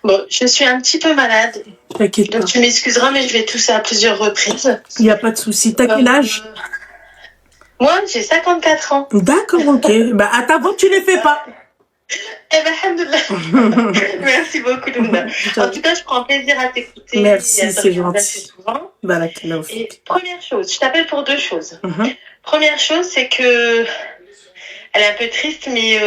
Bon, je suis un petit peu malade, T'inquiète donc pas. tu m'excuseras, mais je vais tousser à plusieurs reprises. Il n'y a pas de souci. T'as quel âge? Moi, j'ai 54 ans. D'accord, ok. Bah, à ta voix, tu les fais pas. Eh ben, alhamdoulilah. Merci beaucoup, Luna. En tout cas, je prends plaisir à t'écouter. Merci, c'est gentil. Souvent. Barakallahu Et fik. première chose, je t'appelle pour deux choses. Mhm. Première chose, c'est que elle est un peu triste, mais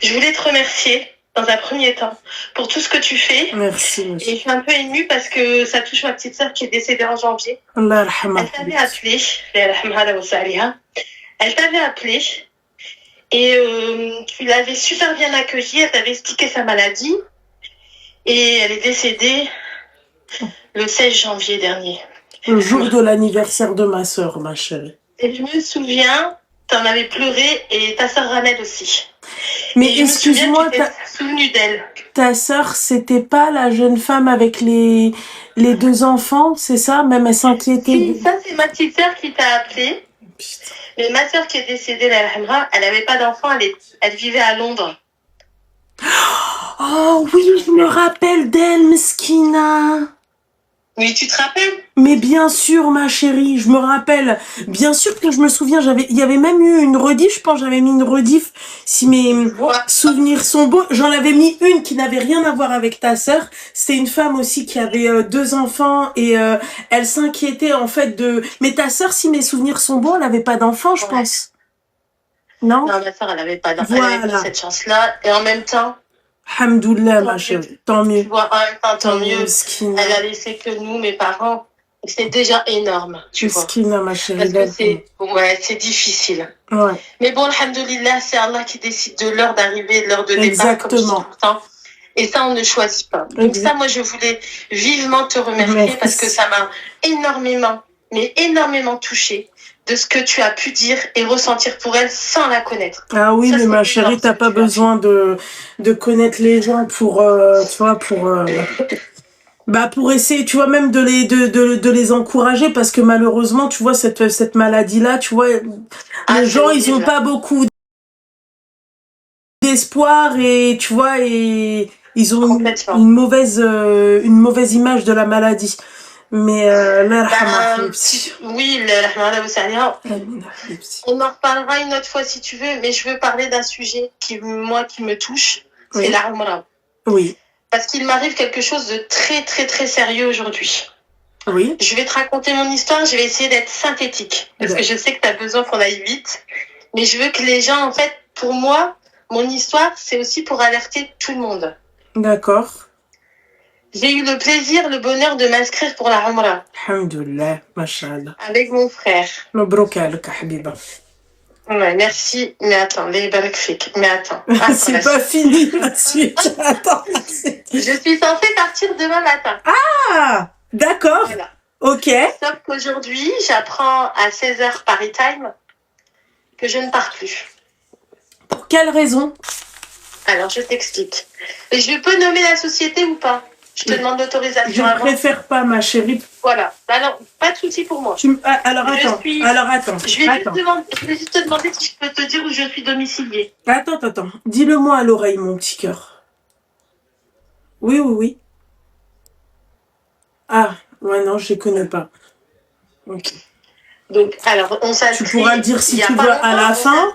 je voulais te remercier dans un premier temps pour tout ce que tu fais. Merci, Et je monsieur. suis un peu émue parce que ça touche ma petite sœur qui est décédée en janvier. Allah yarhamha. Elle t'avait appelé. Elle t'avait appelé. Et tu l'avais super bien accueillie. Elle t'avait expliqué sa maladie. Et elle est décédée le 16 janvier dernier. Le jour de l'anniversaire de ma sœur, ma chérie. Et je me souviens, t'en avais pleuré et ta sœur Ramel aussi. Mais Et je me souviens excuse-moi, que tu t'es souvenue d'elle. ta sœur, c'était pas la jeune femme avec les deux enfants, c'est ça? Même elle s'inquiétait. Si, ça c'est ma petite sœur qui t'a appelé. Putain. Mais ma sœur qui est décédée, la Hamra, elle n'avait pas d'enfant, elle vivait à Londres. Oh oui, je me rappelle d'elle, Meskina. Oui, tu te rappelles? Mais bien sûr, ma chérie, je me rappelle. Bien sûr que je me souviens, il y avait même eu une rediff, je pense, j'avais mis une rediff. Si mes souvenirs sont bons, j'en avais mis une qui n'avait rien à voir avec ta sœur. C'était une femme aussi qui avait deux enfants et elle s'inquiétait en fait de. Mais ta sœur, si mes souvenirs sont bons, elle n'avait pas d'enfant, je pense. Non? Non, ma sœur, elle n'avait pas d'enfant. Voilà. Elle avait pas cette chance-là. Et en même temps, Hamdoullah, tant ma mieux. chérie, tant mieux. tu vois, en même temps, tant mieux. Meskina. Elle a laissé que nous, mes parents. Et c'est déjà énorme, tu vois. Meskina, ma chérie. Parce que c'est difficile. Ouais. Mais bon, alhamdoulilah, c'est Allah qui décide de l'heure d'arrivée, de l'heure de départ, comme je dis Exactement. tout le temps. Et ça, on ne choisit pas. Donc ça, moi, je voulais vivement te remercier Merci. parce que ça m'a énormément touchée de ce que tu as pu dire et ressentir pour elle sans la connaître. Ah oui, Ça, mais c'est ma énorme, chérie, ce t'as que pas tu as besoin de connaître les gens pour, tu vois, pour essayer, tu vois, même de les encourager parce que malheureusement, tu vois, cette maladie-là, tu vois, les gens, ils ont pas beaucoup d'espoir et, tu vois, et ils ont Complètement. une mauvaise image de la maladie. Mais, oui, on en reparlera une autre fois si tu veux, mais je veux parler d'un sujet qui me touche, c'est Oui. la Umrah. Oui. Parce qu'il m'arrive quelque chose de très, très, très sérieux aujourd'hui. Oui. Je vais te raconter mon histoire, je vais essayer d'être synthétique, parce que je sais que tu as besoin qu'on aille vite, mais je veux que les gens, en fait, pour moi, mon histoire, c'est aussi pour alerter tout le monde. D'accord. J'ai eu le plaisir, le bonheur de m'inscrire pour la Umrah. Alhamdoulilah, mashallah. Avec mon frère. Mabrouk alik, habiba. Ouais, merci. Mais attends, les barak fik. Mais attends. C'est pas fini la suite. Attends. Je suis censée partir demain matin. Ah, d'accord. Voilà. Ok. Sauf qu'aujourd'hui, j'apprends à 16h Paris Time que je ne pars plus. Pour quelle raison? Alors, je t'explique. Je peux nommer la société ou pas? Je te demande l'autorisation Je avant. préfère pas, ma chérie. Voilà. Alors, pas de souci pour moi. Alors attends. Je vais juste te demander si je peux te dire où je suis domiciliée. Attends. Dis-le-moi à l'oreille, mon petit cœur. Oui. Ah, ouais, non, je les connais pas. Ok. Donc, alors, on s'inscrit. Tu pourras le dire si tu veux à la fin.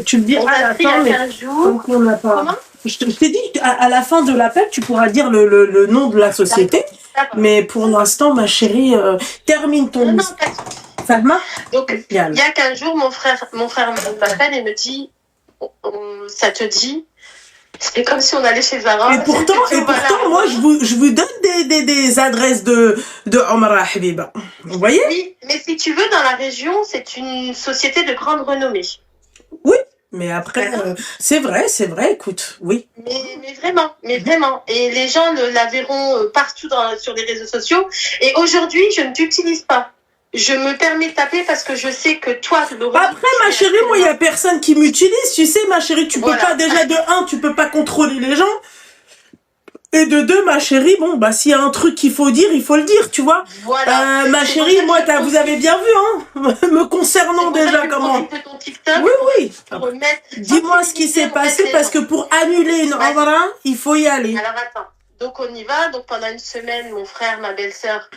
Tu le diras à la fin, mais 15 jours. on n'a pas. Comment? Je t'ai dit, à la fin de l'appel, tu pourras dire le nom de la société. D'accord. Mais pour l'instant, ma chérie, termine ton Non, histoire. pas de- Fahma? Donc, il y a 15 jours, mon frère m'appelle et me dit, ça te dit, c'est comme si on allait chez Zara. Et pourtant, moi, je vous donne des adresses de Omra Habiba. Vous voyez? Oui, mais si tu veux, dans la région, c'est une société de grande renommée. Oui, mais après, c'est vrai, écoute, oui. Mais vraiment. Et les gens la verront partout sur les réseaux sociaux. Et aujourd'hui, je ne t'utilise pas. Je me permets de t'appeler parce que je sais que toi, Après, ma chérie, moi, il n'y a personne qui m'utilise. Tu sais, ma chérie, tu peux pas, déjà, de 1, tu peux pas contrôler les gens. Et de 2, ma chérie, bon, bah, s'il y a un truc qu'il faut dire, il faut le dire, tu vois. Voilà. Ma chérie, moi, vous avez bien vu, hein, me concernant déjà, comment. De ton TikTok, oui. Dis-moi ce qui s'est passé, parce que pour annuler une Omra, il faut y aller. Alors, attends. Donc on y va. Donc pendant une semaine, mon frère, ma belle-sœur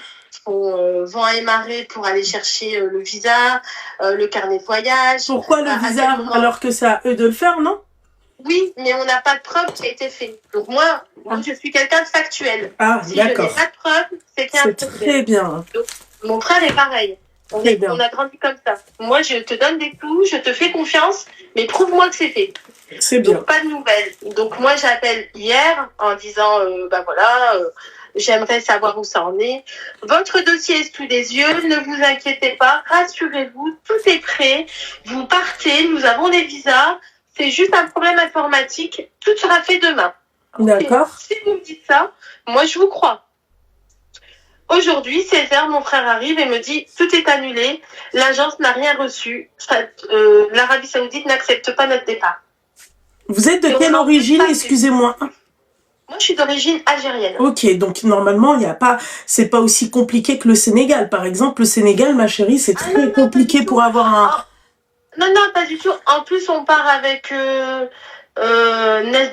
font vent et marée pour aller chercher le visa, le carnet de voyage. Pourquoi le À quel visa moment alors que c'est à eux de le faire, non? Oui, mais on n'a pas de preuve qui a été fait. Donc moi je suis quelqu'un de factuel. Ah, Si je n'ai d'accord. pas de preuve, c'est qu'il y a un C'est problème. très bien. Mon frère est pareil. Très bien. On a grandi comme ça. Moi, je te donne des coups, je te fais confiance, mais prouve-moi que c'est fait. C'est bien. Donc, pas de nouvelles. Donc, moi, j'appelle hier en disant, bah voilà, j'aimerais savoir où ça en est. Votre dossier est sous les yeux, ne vous inquiétez pas, rassurez-vous, tout est prêt. Vous partez, nous avons les visas. C'est juste un problème informatique. Tout sera fait demain. D'accord. Si vous me dites ça, moi, je vous crois. Aujourd'hui, 16h, mon frère arrive et me dit tout est annulé, l'agence n'a rien reçu, l'Arabie Saoudite n'accepte pas notre départ. Vous êtes de quelle origine, excusez-moi? Moi, je suis d'origine algérienne. Ok, donc normalement, il y a pas, c'est pas aussi compliqué que le Sénégal. Par exemple, le Sénégal, ma chérie, c'est très non, compliqué pour avoir un. Non, pas du tout. En plus, on part avec l'Allemagne,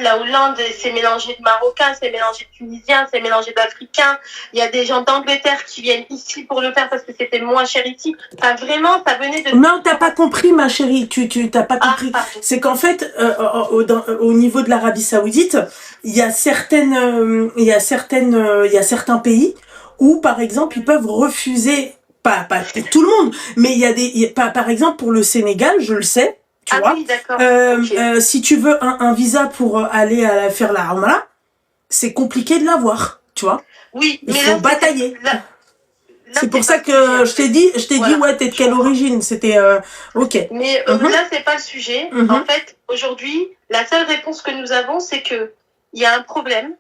la Hollande, c'est mélangé de Marocains, c'est mélangé de Tunisiens, c'est mélangé d'Africains. Il y a des gens d'Angleterre qui viennent ici pour le faire parce que c'était moins cher ici. Enfin, vraiment, ça venait de... Non, t'as pas compris, ma chérie. Tu t'as pas compris. C'est qu'en fait, au niveau de l'Arabie Saoudite, il y a certains pays où, par exemple, ils peuvent refuser, pas tout le monde, mais par exemple, pour le Sénégal, je le sais, tu vois. Oui, d'accord. Si tu veux un visa pour aller faire la Umrah, c'est compliqué de l'avoir, tu vois. Oui, il faut batailler. C'est pour ça que je t'ai dit, ouais, t'es de quelle origine? C'était ok. Mais là, c'est pas le sujet. En fait, aujourd'hui, la seule réponse que nous avons, c'est que il y a un problème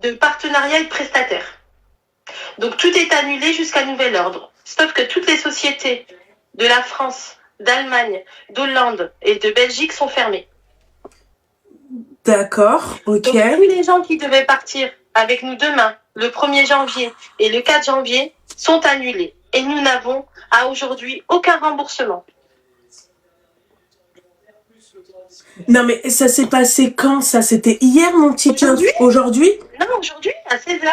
de partenariat et de prestataire. Donc tout est annulé jusqu'à nouvel ordre. Sauf que toutes les sociétés de la France, d'Allemagne, d'Hollande et de Belgique sont fermées. D'accord, ok. Donc tous les gens qui devaient partir avec nous demain, le 1er janvier et le 4 janvier, sont annulés. Et nous n'avons à aujourd'hui aucun remboursement. Non mais ça s'est passé quand ça? C'était hier mon petit Aujourd'hui? Non, aujourd'hui à 16h.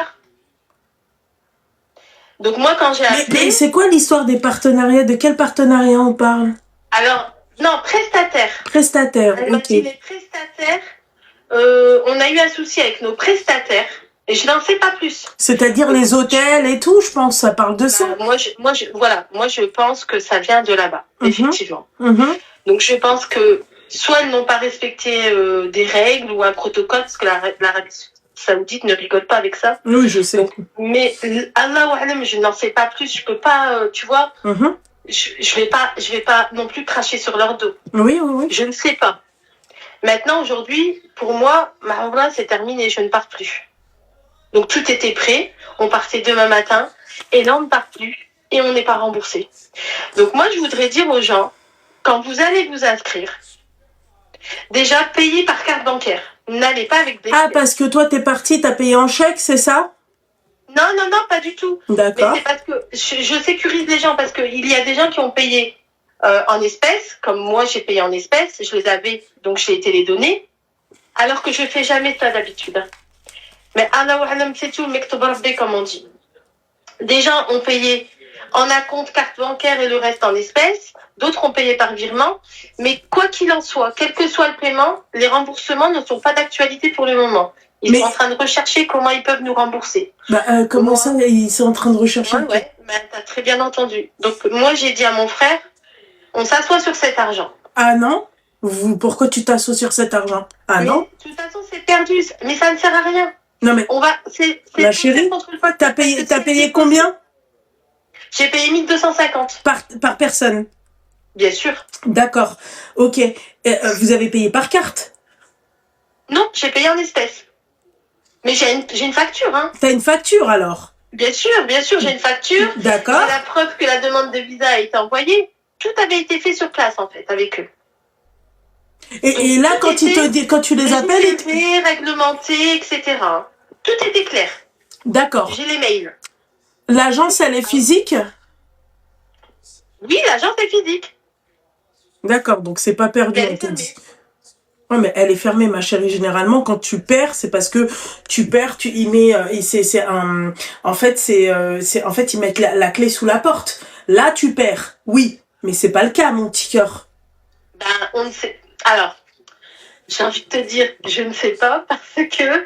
Donc moi quand j'ai appelé... Mais c'est quoi l'histoire des partenariats? De quel partenariat on parle? Alors, non, prestataire. Prestataire, ok. Les prestataires, on a eu un souci avec nos prestataires. Et je n'en sais pas plus. C'est-à-dire les hôtels et tout, je pense, ça parle de ça. Moi, je pense que ça vient de là-bas, effectivement. Donc, je pense que soit ils n'ont pas respecté des règles ou un protocole, parce que l'Arabie Saoudite ne rigole pas avec ça. Oui, je sais. Donc, mais Allah wa alam, je n'en sais pas plus. Je peux pas, tu vois. Je vais pas non plus cracher sur leur dos. Oui. Je ne sais pas. Maintenant, aujourd'hui, pour moi, ma Umrah, c'est terminé. Je ne pars plus. Donc tout était prêt, on partait demain matin, et là on ne part plus, et on n'est pas remboursé. Donc moi je voudrais dire aux gens, quand vous allez vous inscrire, déjà payez par carte bancaire. N'allez pas avec des... Ah, parce que toi t'es parti, t'as payé en chèque, c'est ça? Non, pas du tout. D'accord. Mais c'est parce que je sécurise les gens, parce qu'il y a des gens qui ont payé en espèces, comme moi j'ai payé en espèces, je les avais, donc j'ai été les donner, alors que je fais jamais ça d'habitude. Mais c'est tout, comme on dit. Des gens ont payé en acompte, carte bancaire et le reste en espèces. D'autres ont payé par virement. Mais quoi qu'il en soit, quel que soit le paiement, les remboursements ne sont pas d'actualité pour le moment. Ils sont en train de rechercher comment ils peuvent nous rembourser. Comment ça, ils sont en train de rechercher? Ouais, t'as très bien entendu. Donc moi, j'ai dit à mon frère, on s'assoit sur cet argent. Ah non? Pourquoi tu t'assois sur cet argent? Ah non? De toute façon, c'est perdu. Mais ça ne sert à rien. Non mais, ma chérie, t'as payé combien? J'ai payé 1250. Par personne? Bien sûr. D'accord, ok. Vous avez payé par carte? Non, j'ai payé en espèces. Mais j'ai une facture, hein. T'as une facture alors? Bien sûr, j'ai une facture. D'accord. J'ai la preuve que la demande de visa a été envoyée. Tout avait été fait sur place en fait, avec eux. Et là, quand tu les appelles... Réglementé, etc. Tout était clair. D'accord. J'ai les mails. L'agence, elle est physique? Oui, l'agence est physique. D'accord, donc c'est pas perdu, on te dit. Ouais, mais elle est fermée, ma chérie. Généralement, quand tu perds, c'est parce que tu perds, tu y mets, c'est un, en fait, ils mettent la clé sous la porte. Là, tu perds. Oui. Mais c'est pas le cas, mon petit cœur. Ben, on ne sait. Alors, j'ai envie de te dire, je ne sais pas, parce que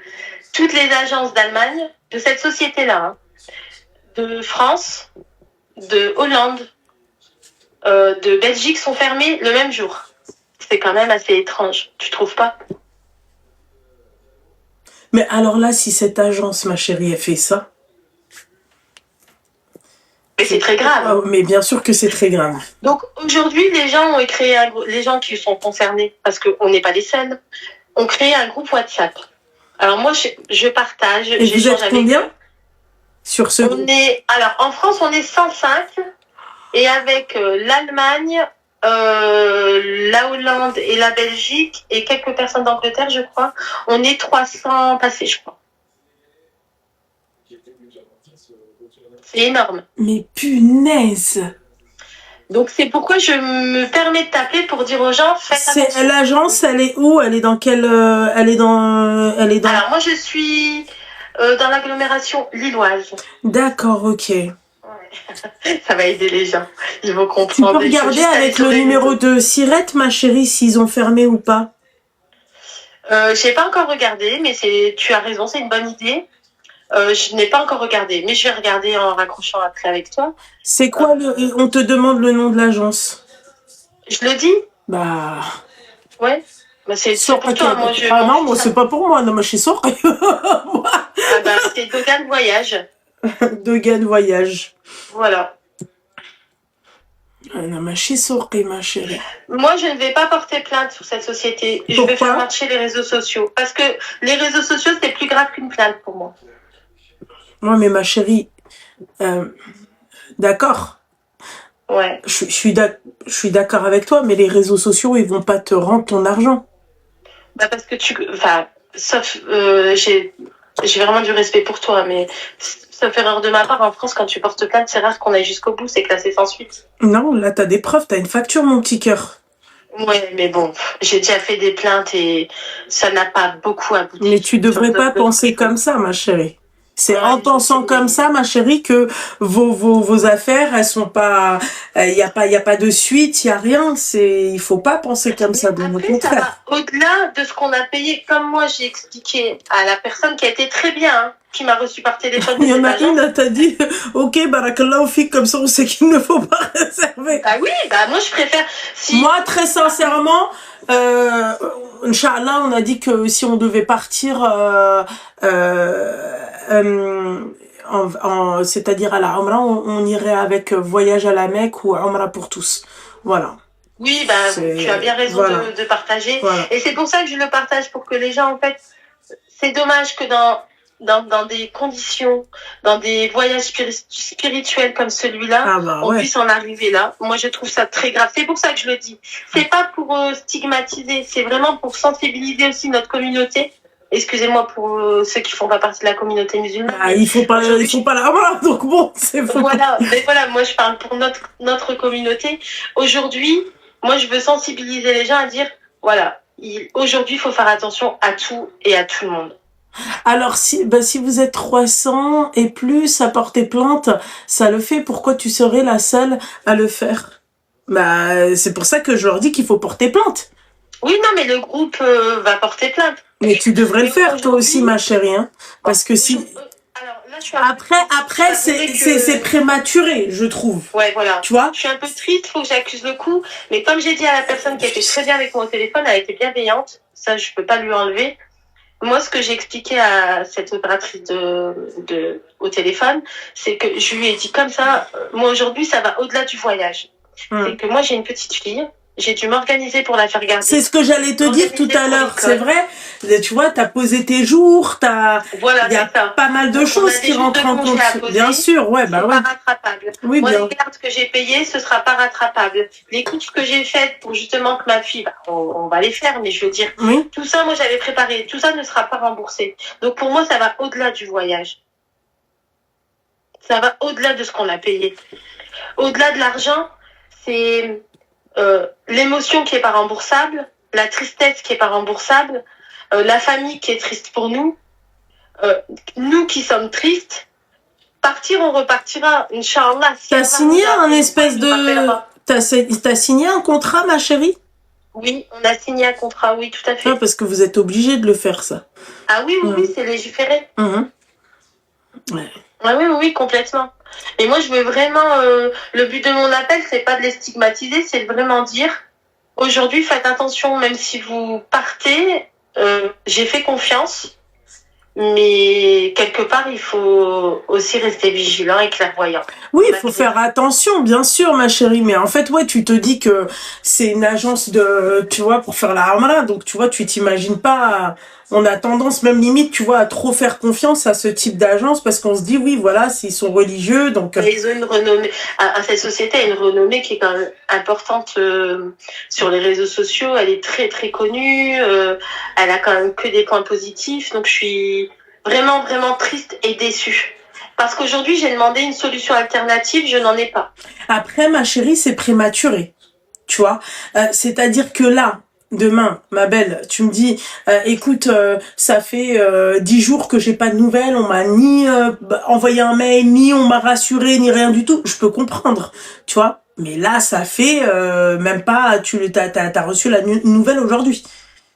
toutes les agences d'Allemagne, de cette société-là, hein, de France, de Hollande, de Belgique sont fermées le même jour. C'est quand même assez étrange, tu trouves pas? Mais alors là, si cette agence, ma chérie, elle fait ça. Mais c'est très grave. Oh, mais bien sûr que c'est très grave. Donc aujourd'hui, les gens ont créé les gens qui sont concernés, parce qu'on n'est pas les seuls, ont créé un groupe WhatsApp. Alors moi, je partage, Et vous j'échange êtes avec combien eux. sur ce groupe? Alors en France, on est 105 et avec l'Allemagne, la Hollande et la Belgique et quelques personnes d'Angleterre, je crois, on est 300 passés, je crois. C'est énorme. Mais punaise! Donc c'est pourquoi je me permets de t'appeler pour dire aux gens, faites attention. L'agence, elle est où? Elle est dans quelle, elle est dans. Alors moi je suis dans l'agglomération lilloise. D'accord, ok. Ouais. Ça va aider les gens. Ils vont Tu comprendre. peux regarder avec le numéro de Sirette, ma chérie, s'ils ont fermé ou pas. J'ai pas encore regardé, mais tu as raison, c'est une bonne idée. Je n'ai pas encore regardé, mais je vais regarder en raccrochant après avec toi. C'est quoi on te demande le nom de l'agence? Je le dis? Bah. Ouais. Bah, c'est pour toi, moi je. Ah non, moi c'est pas pour moi, non, moi je suis sortie. Ah bah c'est Dogan Voyage. Dogan Voyage. Voilà. Ah non, mais je suis sortie, ma chérie. Moi je ne vais pas porter plainte sur cette société. Je vais faire marcher les réseaux sociaux. Parce que les réseaux sociaux c'est plus grave qu'une plainte pour moi. Ouais, mais ma chérie, d'accord. Ouais. Je suis d'accord avec toi, mais les réseaux sociaux, ils vont pas te rendre ton argent. Bah parce que enfin, sauf, j'ai vraiment du respect pour toi, mais sauf erreur de ma part, en France, quand tu portes plainte, c'est rare qu'on aille jusqu'au bout, c'est classé sans suite. Non, là, t'as des preuves, t'as une facture, mon petit cœur. Ouais, mais bon, j'ai déjà fait des plaintes et ça n'a pas beaucoup abouti. Mais tu devrais pas penser comme ça, ma chérie. C'est en pensant comme ça, ma chérie, que vos affaires, elles sont pas, y a pas de suite, y a rien. Il faut pas penser comme ça, bien au contraire. Ça va au-delà de ce qu'on a payé. Comme moi, j'ai expliqué à la personne qui a été très bien, hein, qui m'a reçu par téléphone. Il y en a une, elle t'a dit, ok, barakallah, fik, comme ça, on sait qu'il ne faut pas réserver. Ah oui, bah, moi, je préfère, Moi, très sincèrement, Inch'Allah, on a dit que si on devait partir, c'est-à-dire à la Umrah, on irait avec voyage à la Mecque ou Umrah pour tous. Voilà. Oui, bah, tu as bien raison de partager. Voilà. Et c'est pour ça que je le partage, pour que les gens, en fait, c'est dommage que dans des conditions, dans des voyages spirituels comme celui-là, on puisse en arriver là. Moi, je trouve ça très grave. C'est pour ça que je le dis. C'est pas pour stigmatiser, c'est vraiment pour sensibiliser aussi notre communauté. Excusez-moi pour ceux qui font pas partie de la communauté musulmane. Ah, il faut pas la voilà, donc bon, c'est voilà, mais voilà, moi je parle pour notre communauté. Aujourd'hui, moi je veux sensibiliser les gens à dire voilà, aujourd'hui il faut faire attention à tout et à tout le monde. Alors si vous êtes 300 et plus à porter plainte, ça le fait. Pourquoi tu serais la seule à le faire? Bah c'est pour ça que je leur dis qu'il faut porter plainte. Oui, non, mais le groupe va porter plainte. Mais tu devrais le faire toi aussi, ma chérie, hein, parce que si. Alors, là, après, c'est prématuré, je trouve. Ouais, voilà. Tu vois? Je suis un peu triste, faut que j'accuse le coup. Mais comme j'ai dit à la personne qui était très bien avec moi au téléphone, elle était bienveillante. Ça, je peux pas lui enlever. Moi, ce que j'ai expliqué à cette opératrice au téléphone, c'est que je lui ai dit comme ça, moi aujourd'hui, ça va au-delà du voyage. C'est que moi, j'ai une petite fille. J'ai dû m'organiser pour la faire garder. C'est ce que j'allais te dire tout à l'heure, c'est vrai. Tu vois, t'as posé tes jours, voilà, il y a pas mal de choses qui rentrent en compte. Bien sûr, ouais, bah ouais. Pas rattrapable. Oui, moi, les cartes que j'ai payées, ce sera pas rattrapable. Les courses que j'ai faites pour justement que ma fille, on va les faire, mais je veux dire, tout ça, moi, j'avais préparé. Tout ça ne sera pas remboursé. Donc, pour moi, ça va au-delà du voyage. Ça va au-delà de ce qu'on a payé. Au-delà de l'argent, c'est l'émotion qui est pas remboursable la tristesse qui est pas remboursable, la famille qui est triste pour nous, nous qui sommes tristes, partir, on repartira, Inch'Allah. Si T'as signé un espèce de... T'as signé un contrat, ma chérie? Oui, on a signé un contrat, oui, tout à fait. Ah, parce que vous êtes obligé de le faire, ça. Ah oui, oui, oui, c'est légiféré. Ouais. Ah oui, oui, oui, complètement. Et moi, je veux vraiment... le but de mon appel, c'est pas de les stigmatiser, c'est de vraiment dire, aujourd'hui, faites attention, même si vous partez, j'ai fait confiance, mais quelque part, il faut aussi rester vigilant et clairvoyant. Oui, il faut faire attention, bien sûr, ma chérie. Mais en fait, ouais, tu te dis que c'est une agence de, tu vois, pour faire la Hamra. Donc, tu vois, tu t'imagines pas. On a tendance, même limite, tu vois, à trop faire confiance à ce type d'agence parce qu'on se dit, oui, voilà, s'ils sont religieux, donc. Et ils ont une renommée. Cette société a une renommée qui est quand même importante sur les réseaux sociaux. Elle est très, très connue. Elle a quand même que des points positifs. Donc, je suis vraiment, vraiment triste et déçue. Parce qu'aujourd'hui, j'ai demandé une solution alternative, je n'en ai pas. Après, ma chérie, c'est prématuré. Tu vois, c'est-à-dire que là, demain, ma belle, tu me dis, écoute, ça fait 10 jours que j'ai pas de nouvelles, on m'a ni envoyé un mail, ni on m'a rassuré, ni rien du tout. Je peux comprendre, tu vois. Mais là, ça fait même pas, t'as reçu la nouvelle aujourd'hui.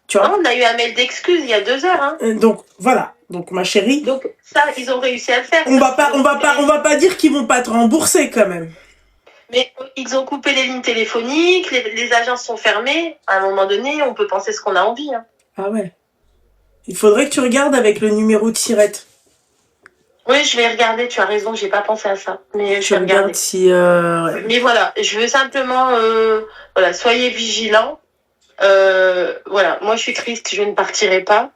Tu vois. Non, on a eu un mail d'excuses il y a 2 heures. Hein. Donc voilà. Donc ma chérie. Donc ça, ils ont réussi à le faire. On va pas dire qu'ils vont pas te rembourser quand même. Mais ils ont coupé les lignes téléphoniques, les agences sont fermées. À un moment donné, on peut penser ce qu'on a envie. Hein. Ah ouais. Il faudrait que tu regardes avec le numéro de Sirette. Oui, je vais regarder, tu as raison, j'ai pas pensé à ça. Mais je vais regarder. Si, ouais. Mais voilà, je veux simplement, voilà, soyez vigilants. Voilà, moi je suis triste, je ne partirai pas.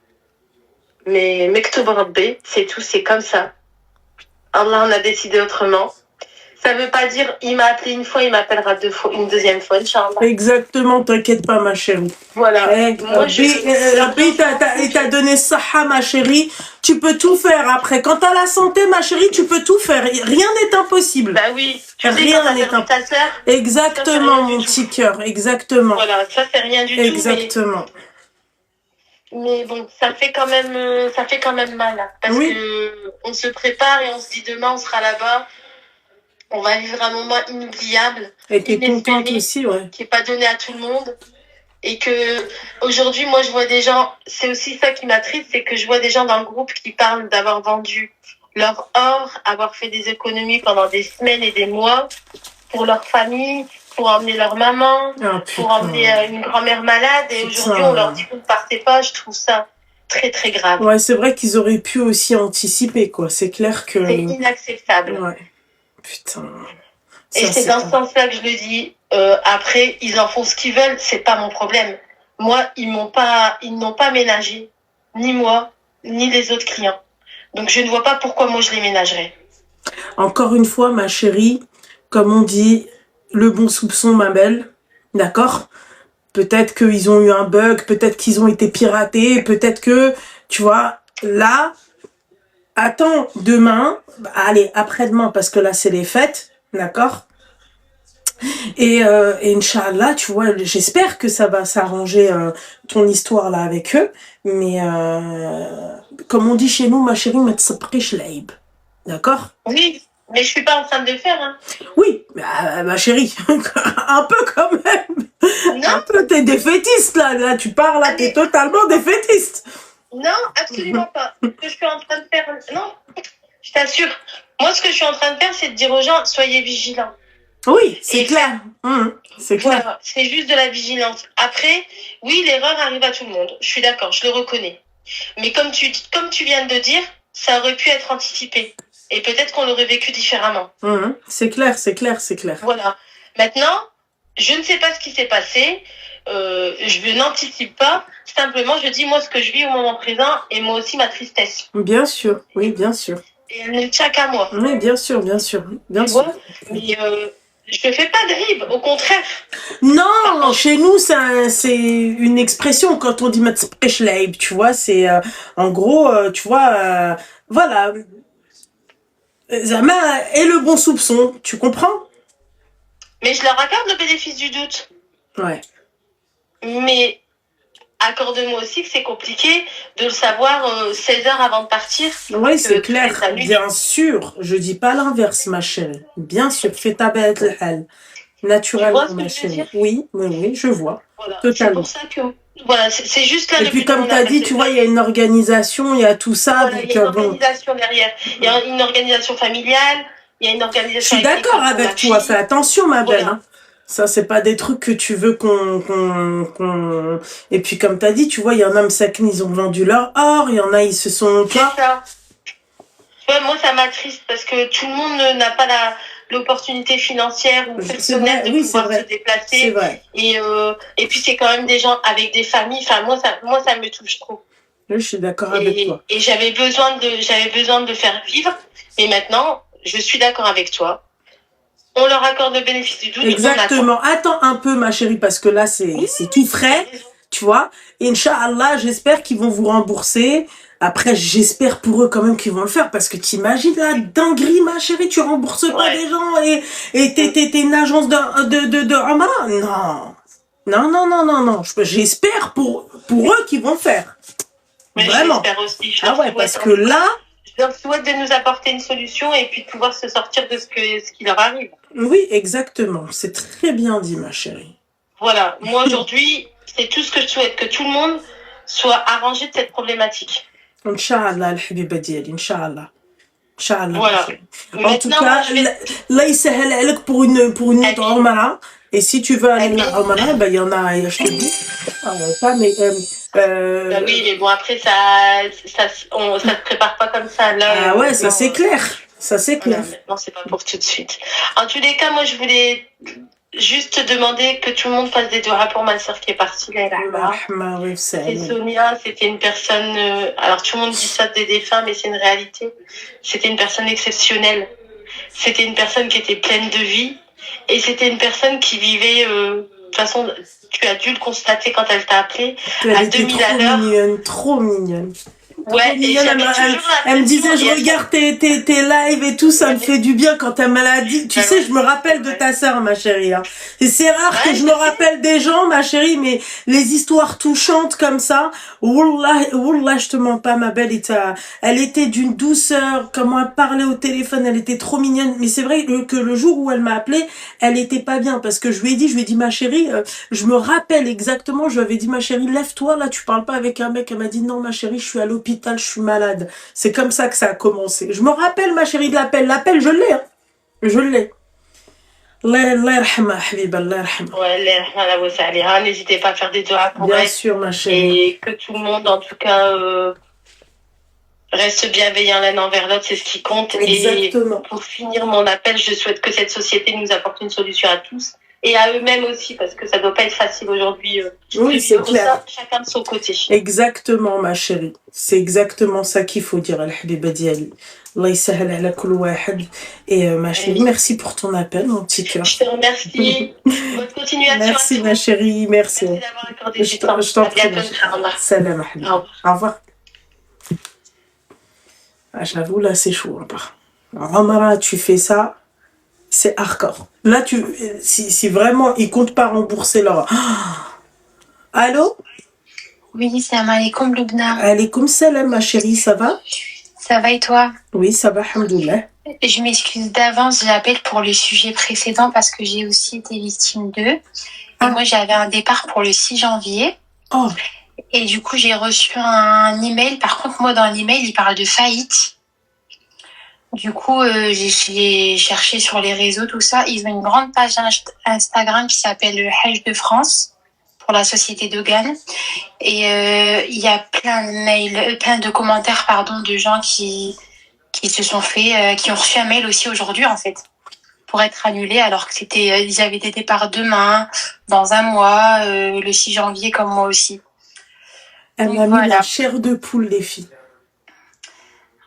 Mais Mektoub Rabbi, c'est tout, c'est comme ça. Allah en a décidé autrement. Ça veut pas dire, il m'a appelé une fois, il m'appellera une deuxième fois, Inch'Allah. Exactement, t'inquiète pas, ma chérie. Voilà. Moi, il t'a donné ça, ma chérie. Tu peux tout faire après. Quand t'as la santé, ma chérie, tu peux tout faire. Rien n'est impossible. Bah oui. Rien n'est impossible. Ta sœur. Exactement, mon petit cœur. Exactement. Voilà, ça c'est rien du tout. Exactement. Mais bon, ça fait quand même mal. Hein, parce que on se prépare et on se dit demain on sera là-bas. On va vivre un moment inoubliable. Et t'es contente aussi, ouais. Qui n'est pas donné à tout le monde. Et que aujourd'hui, moi, je vois des gens, c'est aussi ça qui m'attriste, c'est que je vois des gens dans le groupe qui parlent d'avoir vendu leur or, avoir fait des économies pendant des semaines et des mois pour leur famille, pour emmener leur maman, pour emmener une grand-mère malade. Et aujourd'hui, on leur dit vous ne partez pas. Je trouve ça très, très grave. Ouais, c'est vrai qu'ils auraient pu aussi anticiper, quoi. C'est clair que... C'est inacceptable. Ouais. Putain. Et c'est dans ce sens-là que je le dis. Après, ils en font ce qu'ils veulent, c'est pas mon problème. Moi, ils n'ont pas ménagé, ni moi, ni les autres clients. Donc, je ne vois pas pourquoi moi je les ménagerais. Encore une fois, ma chérie, comme on dit, le bon soupçon, ma belle, d'accord ? Peut-être qu'ils ont eu un bug, peut-être qu'ils ont été piratés, peut-être que, tu vois, là, attends, demain, allez, après-demain, parce que là, c'est les fêtes, d'accord ? Et Inch'Allah, tu vois, j'espère que ça va s'arranger ton histoire là avec eux. Mais comme on dit chez nous, ma chérie, d'accord? Oui, mais je suis pas en train de le faire. Hein. Oui, ma chérie, un peu quand même. Non. Un peu, t'es défaitiste là, tu parles là, t'es totalement défaitiste. Non, absolument pas. Ce que je suis en train de faire, non, je t'assure. Moi, ce que je suis en train de faire, c'est de dire aux gens, soyez vigilants. Oui, c'est clair. C'est clair. Voilà, c'est juste de la vigilance. Après, oui, l'erreur arrive à tout le monde. Je suis d'accord, je le reconnais. Mais comme tu viens de dire, ça aurait pu être anticipé. Et peut-être qu'on l'aurait vécu différemment. C'est clair, c'est clair, c'est clair. Voilà. Maintenant, je ne sais pas ce qui s'est passé. Je n'anticipe pas. Simplement, je dis moi ce que je vis au moment présent et moi aussi ma tristesse. Bien sûr, oui, bien sûr. Et elle ne tient qu'à moi. Oui, bien sûr, bien sûr. Bien tu sûr. vois, mais je ne fais pas de rib, au contraire. Non, chez nous, c'est une expression quand on dit Matzprechleib, tu vois, c'est en gros, tu vois, voilà. Zama est le bon soupçon, tu comprends? Mais je leur accorde le bénéfice du doute. Ouais. Mais accorde-moi aussi que c'est compliqué de le savoir 16 heures avant de partir. Oui, c'est que clair. tu fais ta nuit. Bien sûr. Je dis pas l'inverse, ma chérie. Bien sûr. Fais ta bête le hal. Tu vois Naturellement, ce que ma je veux chérie. dire? Oui, je vois. Voilà. C'est Totalement. pour ça que, voilà, c'est juste là Et le puis, but de comme mon tu as appel. dit, tu vois, il y a une organisation, il y a tout ça. Voilà, il Donc, y a une bon, organisation derrière. Il y a une organisation familiale, il y a une je organisation suis avec d'accord l'école pour avec la toi. fille. Fais attention, ma belle. Voilà. Hein. Ça, c'est pas des trucs que tu veux Et puis, comme tu as dit, tu vois, il y en a, ils ont vendu leur or. Il y en a, ils se sont... Tu C'est vois, ça. Ouais, moi, ça m'attriste parce que tout le monde n'a pas l'opportunité financière ou c'est personnelle vrai. de Oui, c'est pouvoir se vrai. C'est déplacer. vrai. Et puis, c'est quand même des gens avec des familles. Enfin, moi, ça me touche trop. Je suis d'accord avec toi. Et j'avais besoin de le faire vivre. Et maintenant, je suis d'accord avec toi. On leur accorde le bénéfice du doute. Exactement. Attends un peu, ma chérie, parce que là, c'est tout frais, tu vois. Inch'Allah, j'espère qu'ils vont vous rembourser. Après, j'espère pour eux quand même qu'ils vont le faire, parce que t'imagines la dinguerie, ma chérie, tu rembourses pas des gens et t'es une agence de Amara. Non. Non. J'espère pour eux qu'ils vont le faire. Mais Vraiment. j'espère aussi. Ah ouais, parce que là, je leur souhaite de nous apporter une solution et puis de pouvoir se sortir de ce qui leur arrive. oui, exactement. C'est très bien dit, ma chérie. Voilà. Moi, aujourd'hui, c'est tout ce que je souhaite, que tout le monde soit arrangé de cette problématique. Inch'Allah, al-habiba diali, Inch'Allah. Inch'Allah. Voilà. En tout cas, là, il s'agit pour une autre Omara. Et si tu veux aller à Omara, ben, il y en a, je te dis. Pas, mais, Bah oui, mais bon, après, ça se prépare pas comme ça. Là, ah ouais, ça c'est clair. Ça c'est clair. Voilà, maintenant, c'est pas pour tout de suite. En tous les cas, moi, je voulais juste demander que tout le monde fasse des doigts pour ma soeur qui est partie là. C'est Sonia, c'était une personne. Alors tout le monde dit ça des défunts, mais c'est une réalité. C'était une personne exceptionnelle. C'était une personne qui était pleine de vie et c'était une personne qui vivait. De toute façon, tu as dû le constater quand elle t'a appelé. Elle était trop mignonne. Ouais, et elle me disait, je regarde tes lives et tout, ça me fait du bien quand elle me l'a dit. Tu sais, je me rappelle de ta sœur, ma chérie. Hein. Et c'est rare que je me rappelle des gens, ma chérie, mais les histoires touchantes comme ça, wallah, je te mens pas, ma belle. Elle était d'une douceur, comment elle parlait au téléphone, elle était trop mignonne. Mais c'est vrai que le jour où elle m'a appelée, elle était pas bien parce que je lui ai dit, ma chérie, je me rappelle exactement, je lui avais dit, ma chérie, lève-toi, là, tu parles pas avec un mec. Elle m'a dit, non, ma chérie, je suis à l'hôpital, je suis malade. C'est comme ça que ça a commencé. Je me rappelle, ma chérie, de l'appel. L'appel, je l'ai. Hein. Je l'ai. Allah yarhamha, habiba, Allah yarhamha. Ouais, n'hésitez pas à faire des doigts pour bien elle. sûr, ma chérie. Et que tout le monde, en tout cas, reste bienveillant l'un envers l'autre, c'est ce qui compte. Exactement. Et pour finir mon appel, je souhaite que cette société nous apporte une solution à tous. Et à eux-mêmes aussi, parce que ça doit pas être facile aujourd'hui. Oui, c'est clair. Ça, chacun de son côté. Exactement, ma chérie. C'est exactement ça qu'il faut dire, al-habiba diali. Allah yisahal ala kul wahad. Et ma chérie, merci pour ton appel, mon petit cœur. Je te remercie. Bonne continuation. Merci, ma chérie. Merci. Merci d'avoir accordé du temps. Je t'en prie. À bientôt, salam, au revoir. Ah, j'avoue, là, c'est chaud. Amara, tu fais ça. C'est hardcore. Là, si vraiment ils comptent pas rembourser leur... Allô? Oui, salam alaikum, Loubna. Alaikum salam, ma chérie, ça va? Ça va et toi? Oui, ça va, alhamdoulilah. Je m'excuse d'avance, j'appelle pour le sujet précédent parce que j'ai aussi été victime d'eux. Et moi, j'avais un départ pour le 6 janvier. Oh. Et du coup, j'ai reçu un email. Par contre, moi, dans l'email, il parle de faillite. Du coup, j'ai cherché sur les réseaux, tout ça. Ils ont une grande page Instagram qui s'appelle le Hajj de France pour la société de Gannes. Et il y a plein de commentaires, de gens qui se sont fait, qui ont reçu un mail aussi aujourd'hui, en fait, pour être annulés, alors que ils avaient des départs demain, dans un mois, le 6 janvier, comme moi aussi. Elle m'a mis la chair de poule, les filles.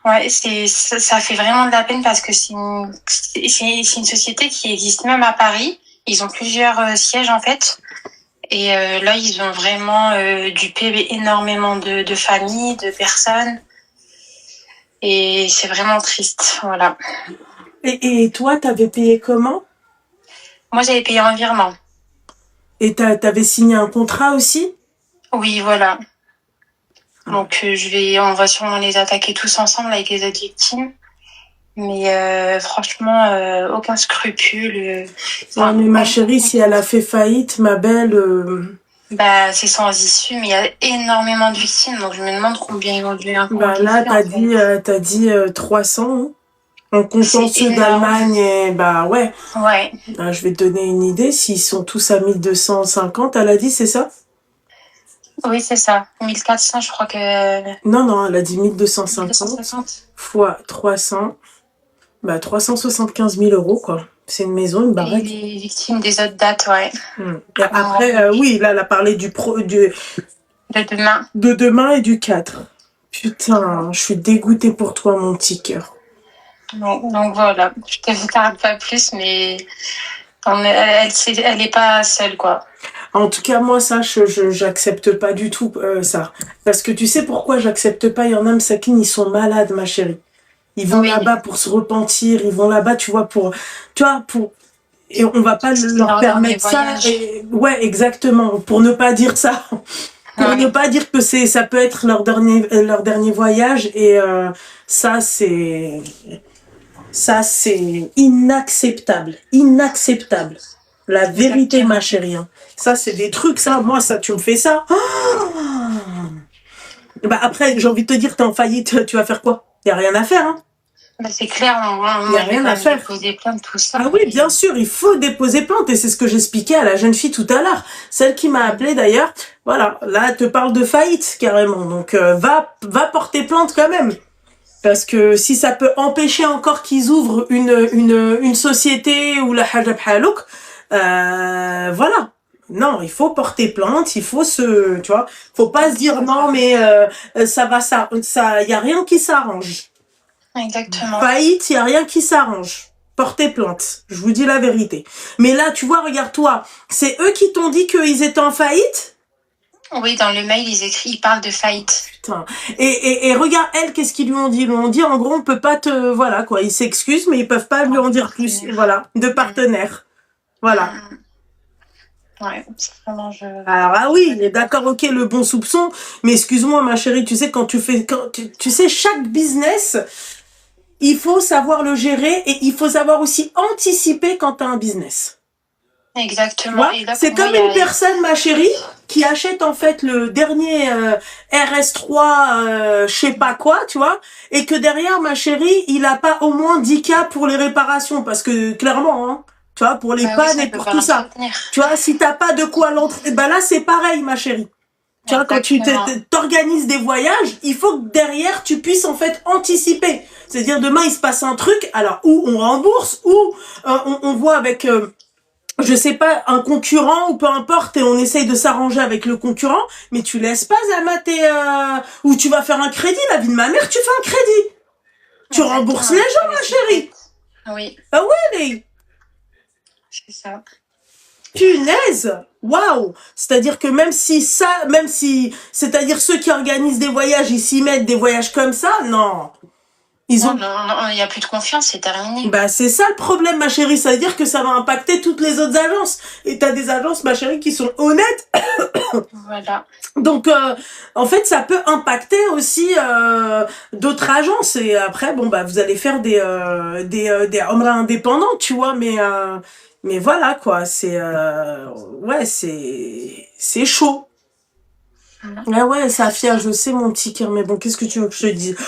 Ouais, ça fait vraiment de la peine parce que c'est une société qui existe même à Paris. Ils ont plusieurs sièges en fait. Et là, ils ont vraiment dupé énormément de familles, de personnes. Et c'est vraiment triste, voilà. Et toi, t'avais payé comment? Moi, j'avais payé en virement. Et t'avais signé un contrat aussi? Oui, voilà. Donc, on va sûrement les attaquer tous ensemble avec les autres victimes. Mais franchement, aucun scrupule. Ouais, mais ma chérie, si elle a fait faillite, ma belle, Bah, c'est sans issue, mais il y a énormément de victimes, donc je me demande combien ils vont lui bah là, indemniser, t'as dit 300, hein, en comptant C'est ceux énorme. d'Allemagne, et bah ouais. Ouais, Bah, je vais te donner une idée, s'ils sont tous à 1250, elle a dit, c'est ça? oui, c'est ça. 1400, je crois que. Non, elle a dit 1250 260. fois 300, bah 375 000 euros, quoi. C'est une maison, une Et baraque. les victimes des autres dates, ouais. Et après, oui, là, elle a parlé De demain. de demain et du 4. Putain, je suis dégoûtée pour toi, mon petit cœur. Donc voilà, je te tarde pas plus, mais elle est pas seule, quoi. En tout cas, moi, ça, j'accepte pas du tout ça. Parce que tu sais pourquoi j'accepte pas? Il y en a, Msakin, ils sont malades, ma chérie. Ils vont Oui. là-bas pour se repentir, ils vont là-bas, tu vois, et on va pas leur permettre ça. Ouais, exactement. Pour ne pas dire ça. Pour ne pas dire que ça peut être leur dernier voyage. Et ça, c'est inacceptable. Inacceptable. La vérité, Exactement. ma chérie. Hein. Ça, c'est des trucs, ça. Moi, ça, tu me fais ça. Bah après, j'ai envie de te dire, t'es en faillite, tu vas faire quoi? Y a rien à faire, hein. Bah, c'est clair, Y a rien à faire. Déposer plainte, tout ça. Ah oui, bien sûr, il faut déposer plainte et c'est ce que j'expliquais à la jeune fille tout à l'heure. Celle qui m'a appelée d'ailleurs. Voilà, là, elle te parle de faillite carrément. Donc, va porter plainte quand même. Parce que si ça peut empêcher encore qu'ils ouvrent une société ou la hajab halouk, voilà. Non, il faut porter plainte, il faut tu vois, faut pas se dire non mais y a rien qui s'arrange. Exactement. Faillite, y a rien qui s'arrange. Portez plainte, je vous dis la vérité. Mais là, tu vois, regarde-toi, c'est eux qui t'ont dit qu'ils étaient en faillite? Oui, dans le mail, ils parlent de faillite. Putain. Et regarde, elle, qu'est-ce qu'ils lui ont dit? Ils lui ont dit, en gros, on peut pas voilà, quoi. Ils s'excusent, mais ils peuvent pas lui en dire plus. Voilà. De partenaire. Voilà. Ouais, vraiment, Alors, ah oui, il est d'accord, ok, le bon soupçon. Mais excuse-moi, ma chérie, tu sais, tu sais, chaque business, il faut savoir le gérer et il faut savoir aussi anticiper quand t'as un business. Exactement. C'est comme une personne, ma chérie, qui achète en fait le dernier RS3, je sais pas quoi, tu vois, et que derrière, ma chérie, il a pas au moins 10K pour les réparations, parce que clairement, hein, tu vois, pour les pannes et pour tout ça. Tu vois, si t'as pas de quoi l'entrée, bah là, c'est pareil, ma chérie. Tu vois, quand tu t'organises des voyages, il faut que derrière, tu puisses en fait anticiper. C'est-à-dire, demain, il se passe un truc, alors, ou on rembourse, ou on voit avec... je sais pas, un concurrent ou peu importe, et on essaye de s'arranger avec le concurrent, mais tu laisses pas Zama ou tu vas faire un crédit, la vie de ma mère, tu fais un crédit. Tu rembourses les gens, ma chérie. Oui. Ah ouais, les. C'est ça. Punaise! Waouh! C'est-à-dire que c'est-à-dire ceux qui organisent des voyages, ils s'y mettent des voyages comme ça, non. Non, il n'y a plus de confiance, c'est terminé. Bah, c'est ça le problème, ma chérie. Ça veut dire que ça va impacter toutes les autres agences. Et t'as des agences, ma chérie, qui sont honnêtes. Voilà. Donc, en fait, ça peut impacter aussi d'autres agences. Et après, bon, bah, vous allez faire des Omra indépendants, tu vois. Mais voilà, quoi. Ouais, c'est chaud. Ah ouais, Safia, je sais, mon petit cœur. Mais bon, qu'est-ce que tu veux que je te dise?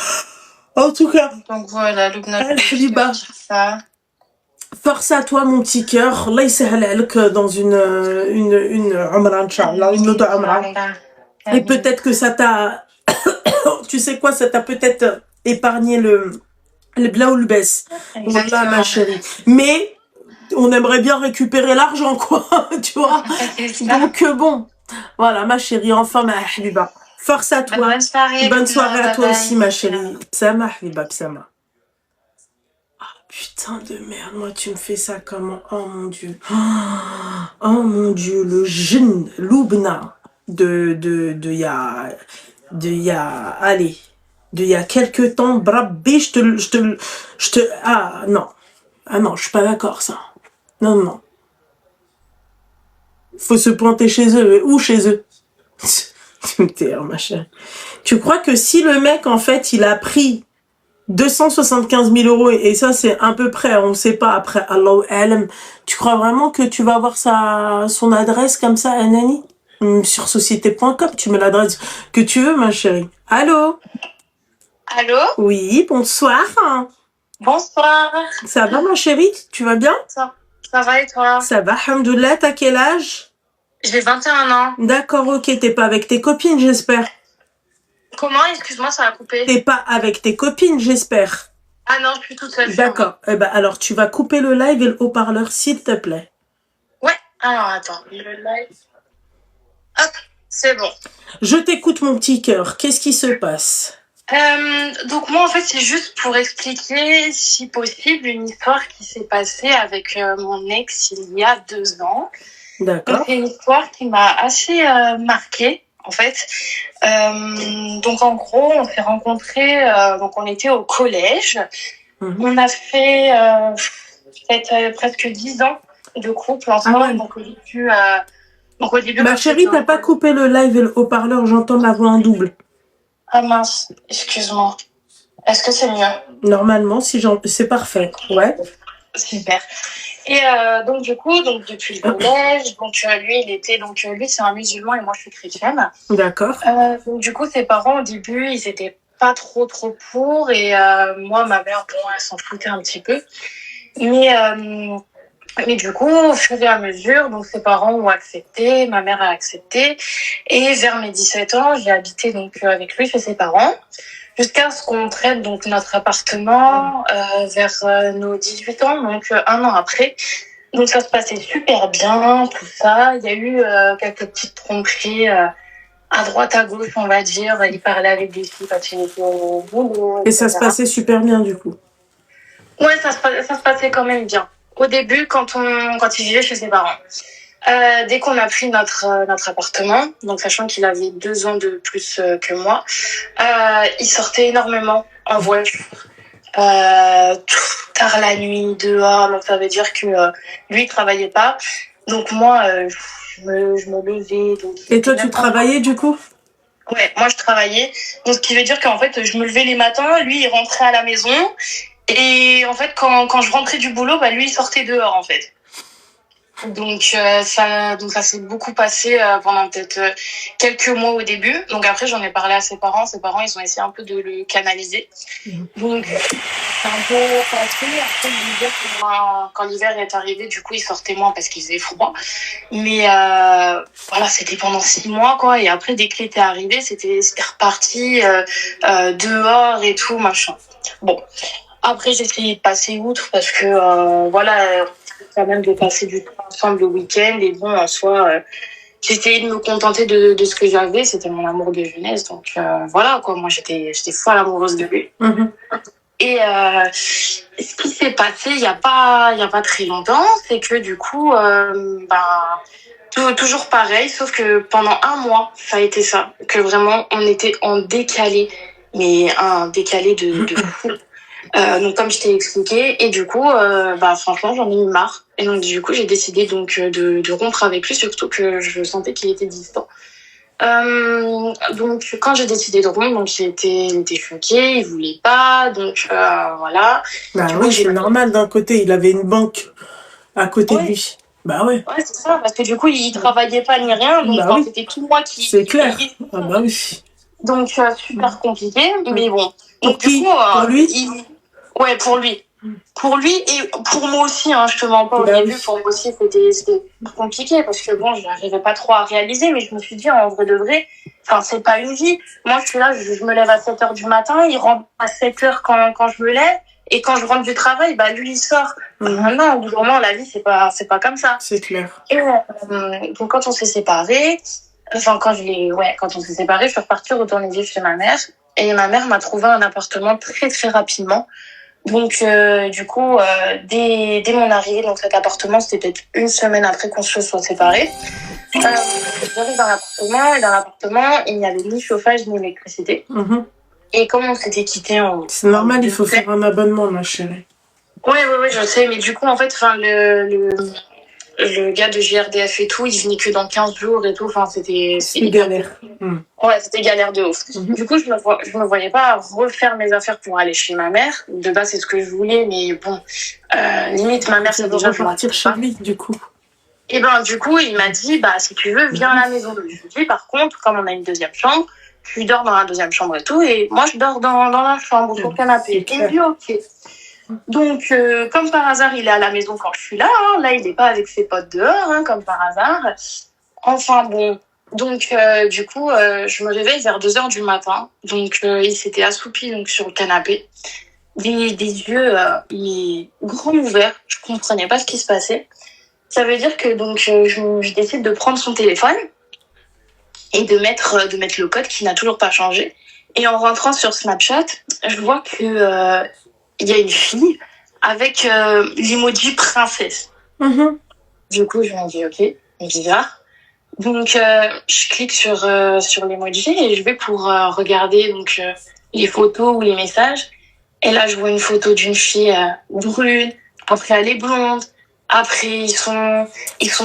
En tout cas, donc voilà, ça. Force à toi, mon petit cœur. Allah yasahal dans une Umrah, Inch'Allah, une autre Umrah. Et peut-être que ça t'a, tu sais quoi, ça t'a peut-être épargné le bla ou le baisse. Voilà, ma chérie. Mais, on aimerait bien récupérer l'argent, quoi, tu vois. Donc, bon. Voilà, ma chérie, enfin, ma habiba. Force à toi. Bonne soirée à toi aussi, ma chérie. Psama, Habiba, Psama. Ah, putain de merde, moi, tu me fais ça comment? Oh mon Dieu. Oh mon Dieu, le jeune Loubna de il y a quelques temps, Brabbi, ah non, je suis pas d'accord, ça. Non. Faut se pointer chez eux. Où chez eux? T'es ma chérie. Tu crois que si le mec, en fait, il a pris 275 000 euros, et ça, c'est à peu près, on sait pas, après, Allah alam, tu crois vraiment que tu vas avoir son adresse comme ça, Anani? Sur société.com, tu mets l'adresse que tu veux, ma chérie. Allô? Allô? Oui, bonsoir. Bonsoir. Ça va, ma chérie? Tu vas bien? Ça va et toi? Ça va, alhamdoulilah, t'as quel âge? J'ai 21 ans. D'accord, ok, t'es pas avec tes copines, j'espère. Comment? Excuse-moi, ça a coupé. T'es pas avec tes copines, j'espère. Ah non, je suis toute seule. D'accord. Eh ben, alors, tu vas couper le live et le haut-parleur, s'il te plaît. Ouais. Alors, attends. Le live. Hop, c'est bon. Je t'écoute, mon petit cœur. Qu'est-ce qui se passe? Donc moi, en fait, c'est juste pour expliquer, si possible, une histoire qui s'est passée avec mon ex il y a 2 ans. D'accord. Donc, c'est une histoire qui m'a assez marquée, en fait. Donc, en gros, on s'est rencontrés, donc on était au collège. On a fait peut-être presque 10 ans de couple ensemble. Ah ouais. Donc, au début, Ma chérie, t'as pas coupé le live et le haut-parleur, j'entends ma voix en double. Ah mince, excuse-moi. Est-ce que c'est mieux? Normalement, c'est parfait. Ouais. Super. Et donc du coup, depuis le collège, donc lui c'est un musulman et moi je suis chrétienne. D'accord. Donc du coup, ses parents au début, ils étaient pas trop pour, et moi ma mère, bon, elle s'en foutait un petit peu. Mais du coup, au fur et à mesure, donc ses parents ont accepté, ma mère a accepté, et vers mes 17 ans, j'ai habité donc avec lui chez ses parents, jusqu'à ce qu'on traite donc notre appartement vers nos 18 ans, donc 1 an après. Donc ça se passait super bien, tout ça. Il y a eu quelques petites tromperies à droite, à gauche, on va dire. Il parlait avec des filles quand il était au boulot. Et ça se passait super bien, du coup. Ouais, ça se passait quand même bien. Au début, quand il vivait chez ses parents. Dès qu'on a pris notre appartement, donc sachant qu'il avait 2 ans de plus que moi, il sortait énormément en voiture, tard la nuit, dehors. Donc ça veut dire que lui il travaillait pas, donc moi je me levais. Donc, et toi tu travaillais du coup? Ouais, moi je travaillais, donc ce qui veut dire qu'en fait je me levais les matins, lui il rentrait à la maison, et en fait quand je rentrais du boulot, bah lui il sortait dehors en fait. Donc ça s'est beaucoup passé pendant peut-être quelques mois au début. Donc après j'en ai parlé à ses parents. Ses parents ils ont essayé un peu de le canaliser. Donc c'est un peu passé. Après l'hiver, quand l'hiver est arrivé, du coup il sortait moins parce qu'il faisait froid. Mais voilà, c'était pendant 6 mois quoi. Et après dès que l'été est arrivé, c'était reparti dehors et tout machin. Bon, après j'ai essayé de passer outre parce que voilà, quand même de passer du temps ensemble le week-end, et bon en soi j'essayais de me contenter de ce que j'avais, c'était mon amour de jeunesse, donc voilà quoi, moi j'étais folle amoureuse de lui. Et ce qui s'est passé il y a pas très longtemps, c'est que du coup toujours pareil, sauf que pendant 1 mois ça a été ça, que vraiment on était en décalé, mais un décalé de fou. Donc comme je t'ai expliqué, et du coup franchement j'en ai eu marre, et donc du coup j'ai décidé donc de rompre avec lui, surtout que je sentais qu'il était distant. Donc quand j'ai décidé de rompre, donc il était choqué, il voulait pas, donc voilà. Bah oui, c'est normal, d'un côté il avait une banque à côté de lui. Bah ouais. Ouais, c'est ça, parce que du coup il travaillait pas ni rien, donc bah oui. C'était tout moi qui... C'est clair. Ah bah oui. Donc super compliqué, mais bon. Donc du coup, pour lui ouais, pour lui. Pour lui et pour moi aussi, hein, je te mens pas, au début, pour moi aussi, c'était compliqué parce que bon, je n'arrivais pas trop à réaliser, mais je me suis dit, en vrai de vrai, enfin, c'est pas une vie. Moi, je suis là, je me lève à 7h du matin, il rentre à 7h quand je me lève, et quand je rentre du travail, bah, lui, il sort. Maintenant, au bout d'un moment, la vie, c'est pas comme ça. C'est clair. Et donc, quand on s'est séparés, quand on s'est séparés, je suis repartie retourner vivre chez ma mère, et ma mère m'a trouvé un appartement très, très rapidement. Donc du coup dès mon arrivée dans cet appartement, c'était peut-être 1 semaine après qu'on se soit séparés, j'arrive dans l'appartement, et dans l'appartement il n'y avait ni chauffage ni électricité. Et comme on s'était quittés c'est normal, il faut faire un abonnement, ma chérie. Oui, je sais, mais du coup en fait le gars de JRDF et tout, il venait que dans 15 jours et tout. Enfin, c'était galère. Ouais, c'était galère de ouf. Du coup, je me voyais pas refaire mes affaires pour aller chez ma mère. De base, c'est ce que je voulais, mais bon, limite, ma mère, c'est déjà repartir chez lui, du coup. Et ben, du coup, il m'a dit, bah, si tu veux, viens à la maison. Je lui ai dit, par contre, comme on a une deuxième chambre, tu dors dans la deuxième chambre et tout, et moi, je dors dans la chambre, sur le canapé. Il me dit, ok. Donc, comme par hasard, il est à la maison quand je suis là. Hein. Là, il est pas avec ses potes dehors, hein, comme par hasard. Enfin, bon. Donc, du coup, je me réveille vers 2h du matin. Donc, il s'était assoupi donc, sur le canapé. Des yeux grands ouverts. Je comprenais pas ce qui se passait. Ça veut dire que donc je décide de prendre son téléphone et de mettre le code qui n'a toujours pas changé. Et en rentrant sur Snapchat, je vois que il y a une fille avec l'emoji princesse. Du coup, je me dis ok, bizarre. Donc je clique sur l'emoji et je vais pour regarder donc les photos ou les messages. Et là, je vois une photo d'une fille brune. Après, elle est blonde. Après, ils sont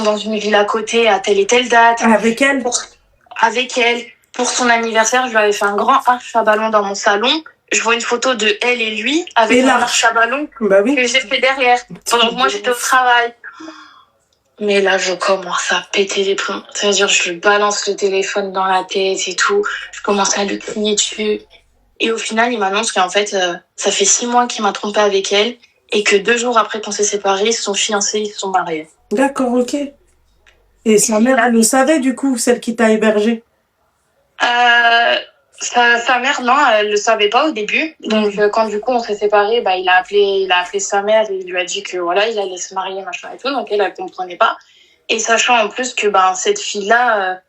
dans une ville à côté, à telle et telle date. Avec elle? Avec elle. Pour son anniversaire, je lui avais fait un grand arche à ballon dans mon salon. Je vois une photo de elle et lui avec un arche à ballon bah oui. que j'ai fait derrière. Pendant que moi, j'étais au travail. Mais là, je commence à péter les plombs. C'est-à-dire, je lui balance le téléphone dans la tête et tout. Je commence à lui crier dessus. Et au final, il m'annonce qu'en fait, ça fait 6 mois qu'il m'a trompé avec elle. Et que 2 jours après qu'on s'est séparés, ils se sont fiancés, ils se sont mariés. D'accord, ok. Et sa mère, elle le savait du coup, celle qui t'a hébergé? Sa mère, non, elle le savait pas au début. Donc quand du coup on s'est séparés, bah il a appelé sa mère et il lui a dit que voilà, il allait se marier, machin et tout. Donc elle comprenait pas. Et sachant en plus que cette fille-là,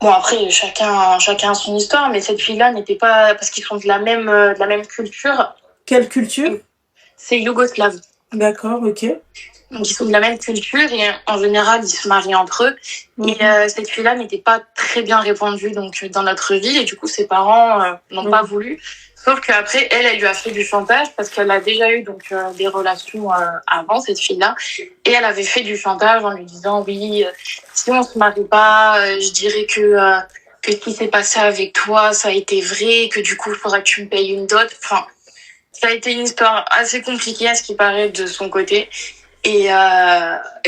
bon après chacun a son histoire, mais cette fille-là n'était pas, parce qu'ils sont de la même culture. Quelle culture? C'est yougoslave. D'accord, ok. Donc ils sont de la même culture et en général ils se marient entre eux. Et cette fille-là n'était pas très bien répandue donc dans notre ville et du coup ses parents n'ont pas voulu. Sauf qu'après elle lui a fait du chantage parce qu'elle a déjà eu donc des relations avant, cette fille-là, et elle avait fait du chantage en lui disant oui, si on se marie pas, je dirais que ce qui s'est passé avec toi ça a été vrai, que du coup il faudra que tu me payes une dot. Enfin, ça a été une histoire assez compliquée à ce qui paraît de son côté. Et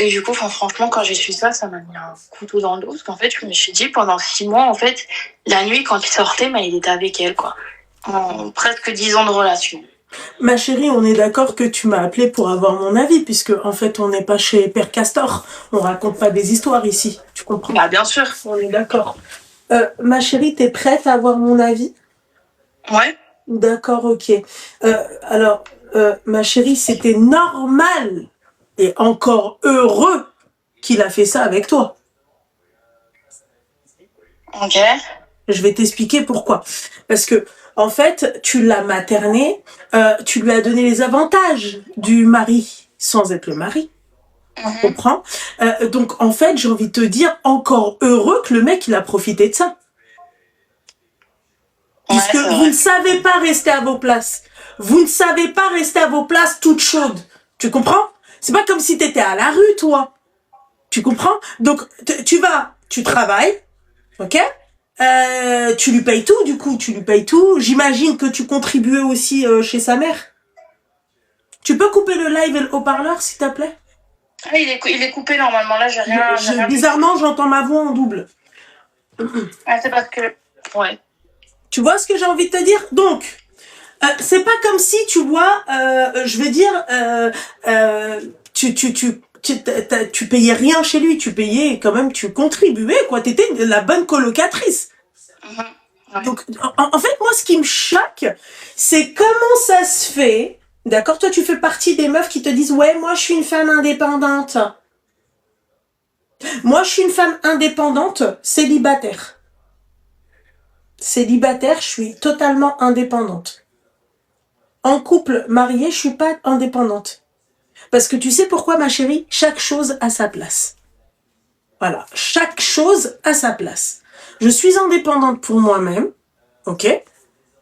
du coup, franchement, quand j'ai su ça m'a mis un couteau dans le dos. Parce qu'en fait, je me suis dit, pendant 6 mois, en fait, la nuit, quand il sortait, il était avec elle, quoi. En presque 10 ans de relation. Ma chérie, on est d'accord que tu m'as appelé pour avoir mon avis, puisque, en fait, on n'est pas chez Père Castor. On raconte pas des histoires ici. Tu comprends? Bah, bien sûr. On est d'accord. Ma chérie, t'es prête à avoir mon avis? Ouais. D'accord, ok. Alors, ma chérie, c'était normal et encore heureux qu'il a fait ça avec toi. Ok. Je vais t'expliquer pourquoi. Parce que, en fait, tu l'as materné, tu lui as donné les avantages du mari sans être le mari. Tu comprends? Donc, en fait, j'ai envie de te dire, encore heureux que le mec, il a profité de ça. Puisque vous ne savez pas rester à vos places. Vous ne savez pas rester à vos places toutes chaudes. Tu comprends? C'est pas comme si t'étais à la rue, toi. Tu comprends? Donc, tu travailles, ok? Tu lui payes tout, du coup, tu lui payes tout. J'imagine que tu contribuais aussi chez sa mère. Tu peux couper le live et le haut-parleur, s'il te plaît? Ah, il est coupé normalement, là, j'ai rien. Bizarrement, j'entends ma voix en double. Ah, c'est parce que... Ouais. Tu vois ce que j'ai envie de te dire? Donc, c'est pas comme si, tu vois, je veux dire, tu payais rien chez lui, tu payais quand même, tu contribuais, quoi. T'étais la bonne colocatrice. Ouais. Donc, en fait, moi, ce qui me choque, c'est comment ça se fait. D'accord? Toi, tu fais partie des meufs qui te disent, ouais, moi, je suis une femme indépendante. Moi, je suis une femme indépendante, célibataire. Célibataire, je suis totalement indépendante. En couple, marié, je suis pas indépendante. Parce que tu sais pourquoi, ma chérie? Chaque chose a sa place. Voilà. Chaque chose a sa place. Je suis indépendante pour moi-même. Ok?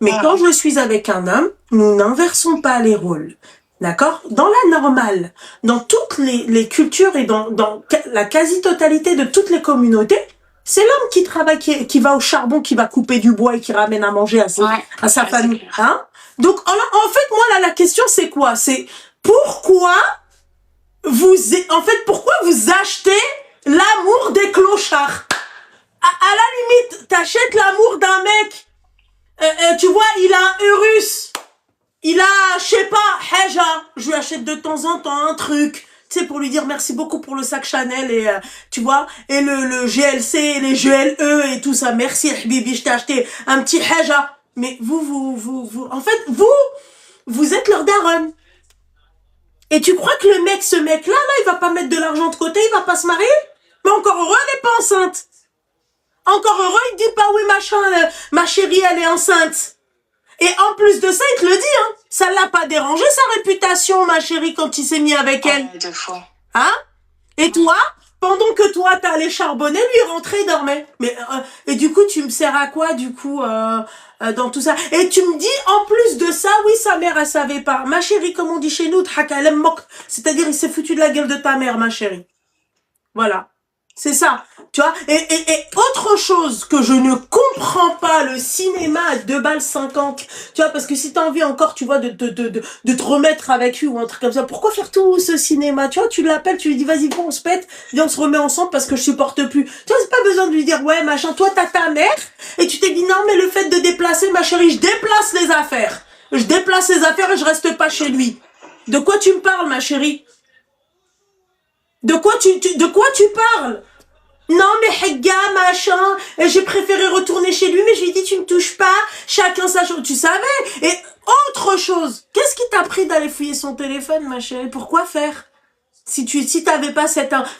Mais quand je suis avec un homme, nous n'inversons pas les rôles. D'accord? Dans la normale, dans toutes les cultures et dans la quasi-totalité de toutes les communautés, c'est l'homme qui travaille, qui va au charbon, qui va couper du bois et qui ramène à manger à sa famille. Hein? Donc, en fait, moi, là, la question, c'est quoi? C'est pourquoi pourquoi vous achetez l'amour des clochards? À la limite, t'achètes l'amour d'un mec, tu vois, il a un Urus. Il a, je sais pas, Haja, je lui achète de temps en temps un truc, tu sais, pour lui dire merci beaucoup pour le sac Chanel et, tu vois, et le GLC, les GLE et tout ça, merci, Habibi, je t'ai acheté un petit Haja. Mais en fait, vous êtes leur daronne. Et tu crois que ce mec-là, il va pas mettre de l'argent de côté, il va pas se marier? Mais encore heureux, elle est pas enceinte. Encore heureux, il dit pas oui, machin, ma chérie, elle est enceinte. Et en plus de ça, il te le dit, hein. Ça l'a pas dérangé, sa réputation, ma chérie, quand il s'est mis avec elle. Deux fois. Hein? Et toi, pendant que toi, t'as allé charbonner, lui, il rentrait, il dormait. Mais, et du coup, tu me sers à quoi, du coup, dans tout ça? Et tu me dis, en plus de ça, oui, sa mère, elle savait pas. Ma chérie, comme on dit chez nous, c'est-à-dire, il s'est foutu de la gueule de ta mère, ma chérie. Voilà. C'est ça, tu vois. Et autre chose que je ne comprends pas, le cinéma à 2,50 balles, tu vois, parce que si t'as envie encore, tu vois, de te remettre avec lui ou un truc comme ça, pourquoi faire tout ce cinéma? Tu vois, tu l'appelles, tu lui dis, vas-y, bon, on se pète, viens, on se remet ensemble parce que je supporte plus. Tu vois, c'est pas besoin de lui dire, ouais, machin, toi, t'as ta mère, et tu t'es dit, non, mais le fait de déplacer, ma chérie, je déplace les affaires. Je déplace les affaires et je reste pas chez lui. De quoi tu me parles, ma chérie? De quoi tu parles? Non, mais Hegga, machin, j'ai préféré retourner chez lui, mais je lui ai dit, tu me touches pas, chacun sa chose, tu savais. Et autre chose, qu'est-ce qui t'a pris d'aller fouiller son téléphone, ma chérie? Pourquoi faire? Si t'avais pas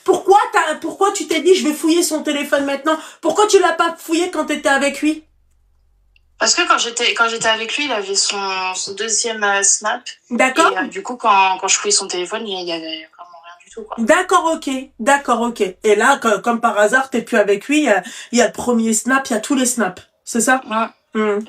pourquoi tu t'es dit, je vais fouiller son téléphone maintenant? Pourquoi tu l'as pas fouillé quand t'étais avec lui? Parce que quand j'étais avec lui, il avait son deuxième snap. D'accord. Et du coup, quand je fouillais son téléphone, il y avait vraiment rien du tout, quoi. D'accord, ok. Et là, comme par hasard, t'es plus avec lui, il y a le premier snap, il y a tous les snaps. C'est ça? Ouais.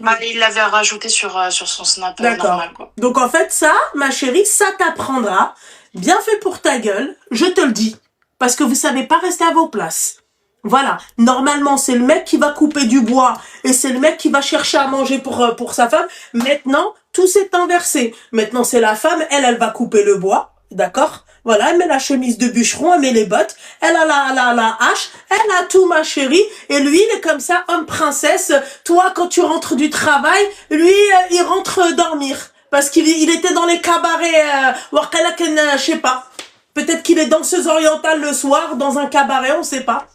Bah, il l'avait rajouté sur son snap normal, quoi. Donc en fait, ça, ma chérie, ça t'apprendra. Bien fait pour ta gueule, je te le dis. Parce que vous savez pas rester à vos places. Voilà. Normalement, c'est le mec qui va couper du bois et c'est le mec qui va chercher à manger pour sa femme. Maintenant, tout s'est inversé. Maintenant, c'est la femme, elle va couper le bois. D'accord? Voilà, elle met la chemise de bûcheron, elle met les bottes, elle a la hache, elle a tout, ma chérie, et lui, il est comme ça, homme princesse. Toi, quand tu rentres du travail, lui, il rentre dormir. Parce qu'il était dans les cabarets, je sais pas. Peut-être qu'il est danseuse orientale le soir, dans un cabaret, on sait pas.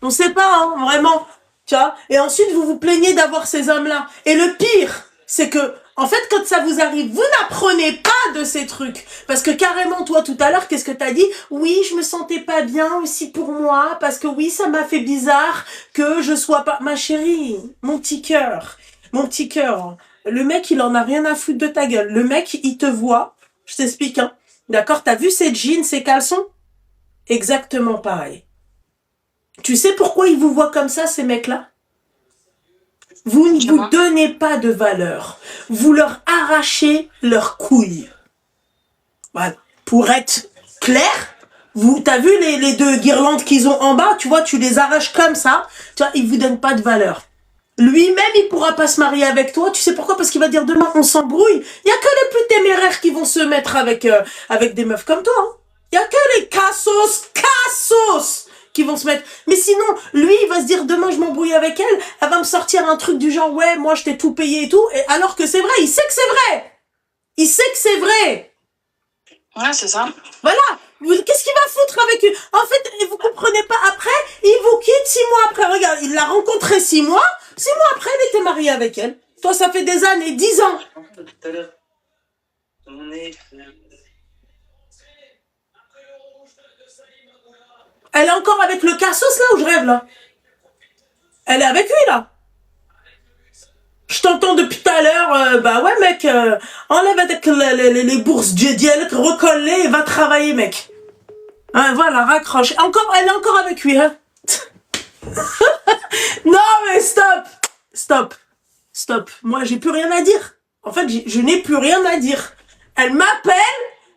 On sait pas, hein, vraiment. Tu vois? Et ensuite, vous vous plaignez d'avoir ces hommes-là. Et le pire, c'est que, en fait, quand ça vous arrive, vous n'apprenez pas de ces trucs. Parce que carrément, toi, tout à l'heure, qu'est-ce que t'as dit? Oui, je me sentais pas bien aussi pour moi, parce que oui, ça m'a fait bizarre que je sois pas... Ma chérie, mon petit cœur, le mec, il en a rien à foutre de ta gueule. Le mec, il te voit, je t'explique, hein. D'accord? T'as vu ses jeans, ses caleçons? Exactement pareil. Tu sais pourquoi ils vous voient comme ça, ces mecs-là? Vous ne vous donnez pas de valeur. Vous leur arrachez leurs couilles. Voilà. Pour être clair, t'as vu les deux guirlandes qu'ils ont en bas, tu vois, tu les arraches comme ça, tu vois, ils vous donnent pas de valeur. Lui-même, il pourra pas se marier avec toi. Tu sais pourquoi? Parce qu'il va dire demain, on s'embrouille. Il y a que les plus téméraires qui vont se mettre avec des meufs comme toi. Hein. Il y a que les cassos qui vont se mettre. Mais sinon, lui, il va se dire demain, je m'embrouille avec elle. Elle va me sortir un truc du genre, ouais, moi, je t'ai tout payé et tout. Et alors que c'est vrai, il sait que c'est vrai. Il sait que c'est vrai. Ouais, c'est ça. Voilà. Qu'est-ce qu'il va foutre avec une... En fait, vous comprenez pas. Après, il vous quitte 6 mois après. Regarde, il l'a rencontrée 6 mois. 6 mois après, il était marié avec elle. Toi, ça fait des années, 10 ans. Tout à l'heure, on est... Elle est encore avec le cassos, là, où je rêve, là? Elle est avec lui, là? Je t'entends depuis tout à l'heure, bah ouais, mec, enlève avec les bourses dièle, recolle-les et va travailler, mec. Hein, voilà, raccroche. Elle est encore avec lui, hein? Non, mais stop. Moi, j'ai plus rien à dire. En fait, je n'ai plus rien à dire. Elle m'appelle,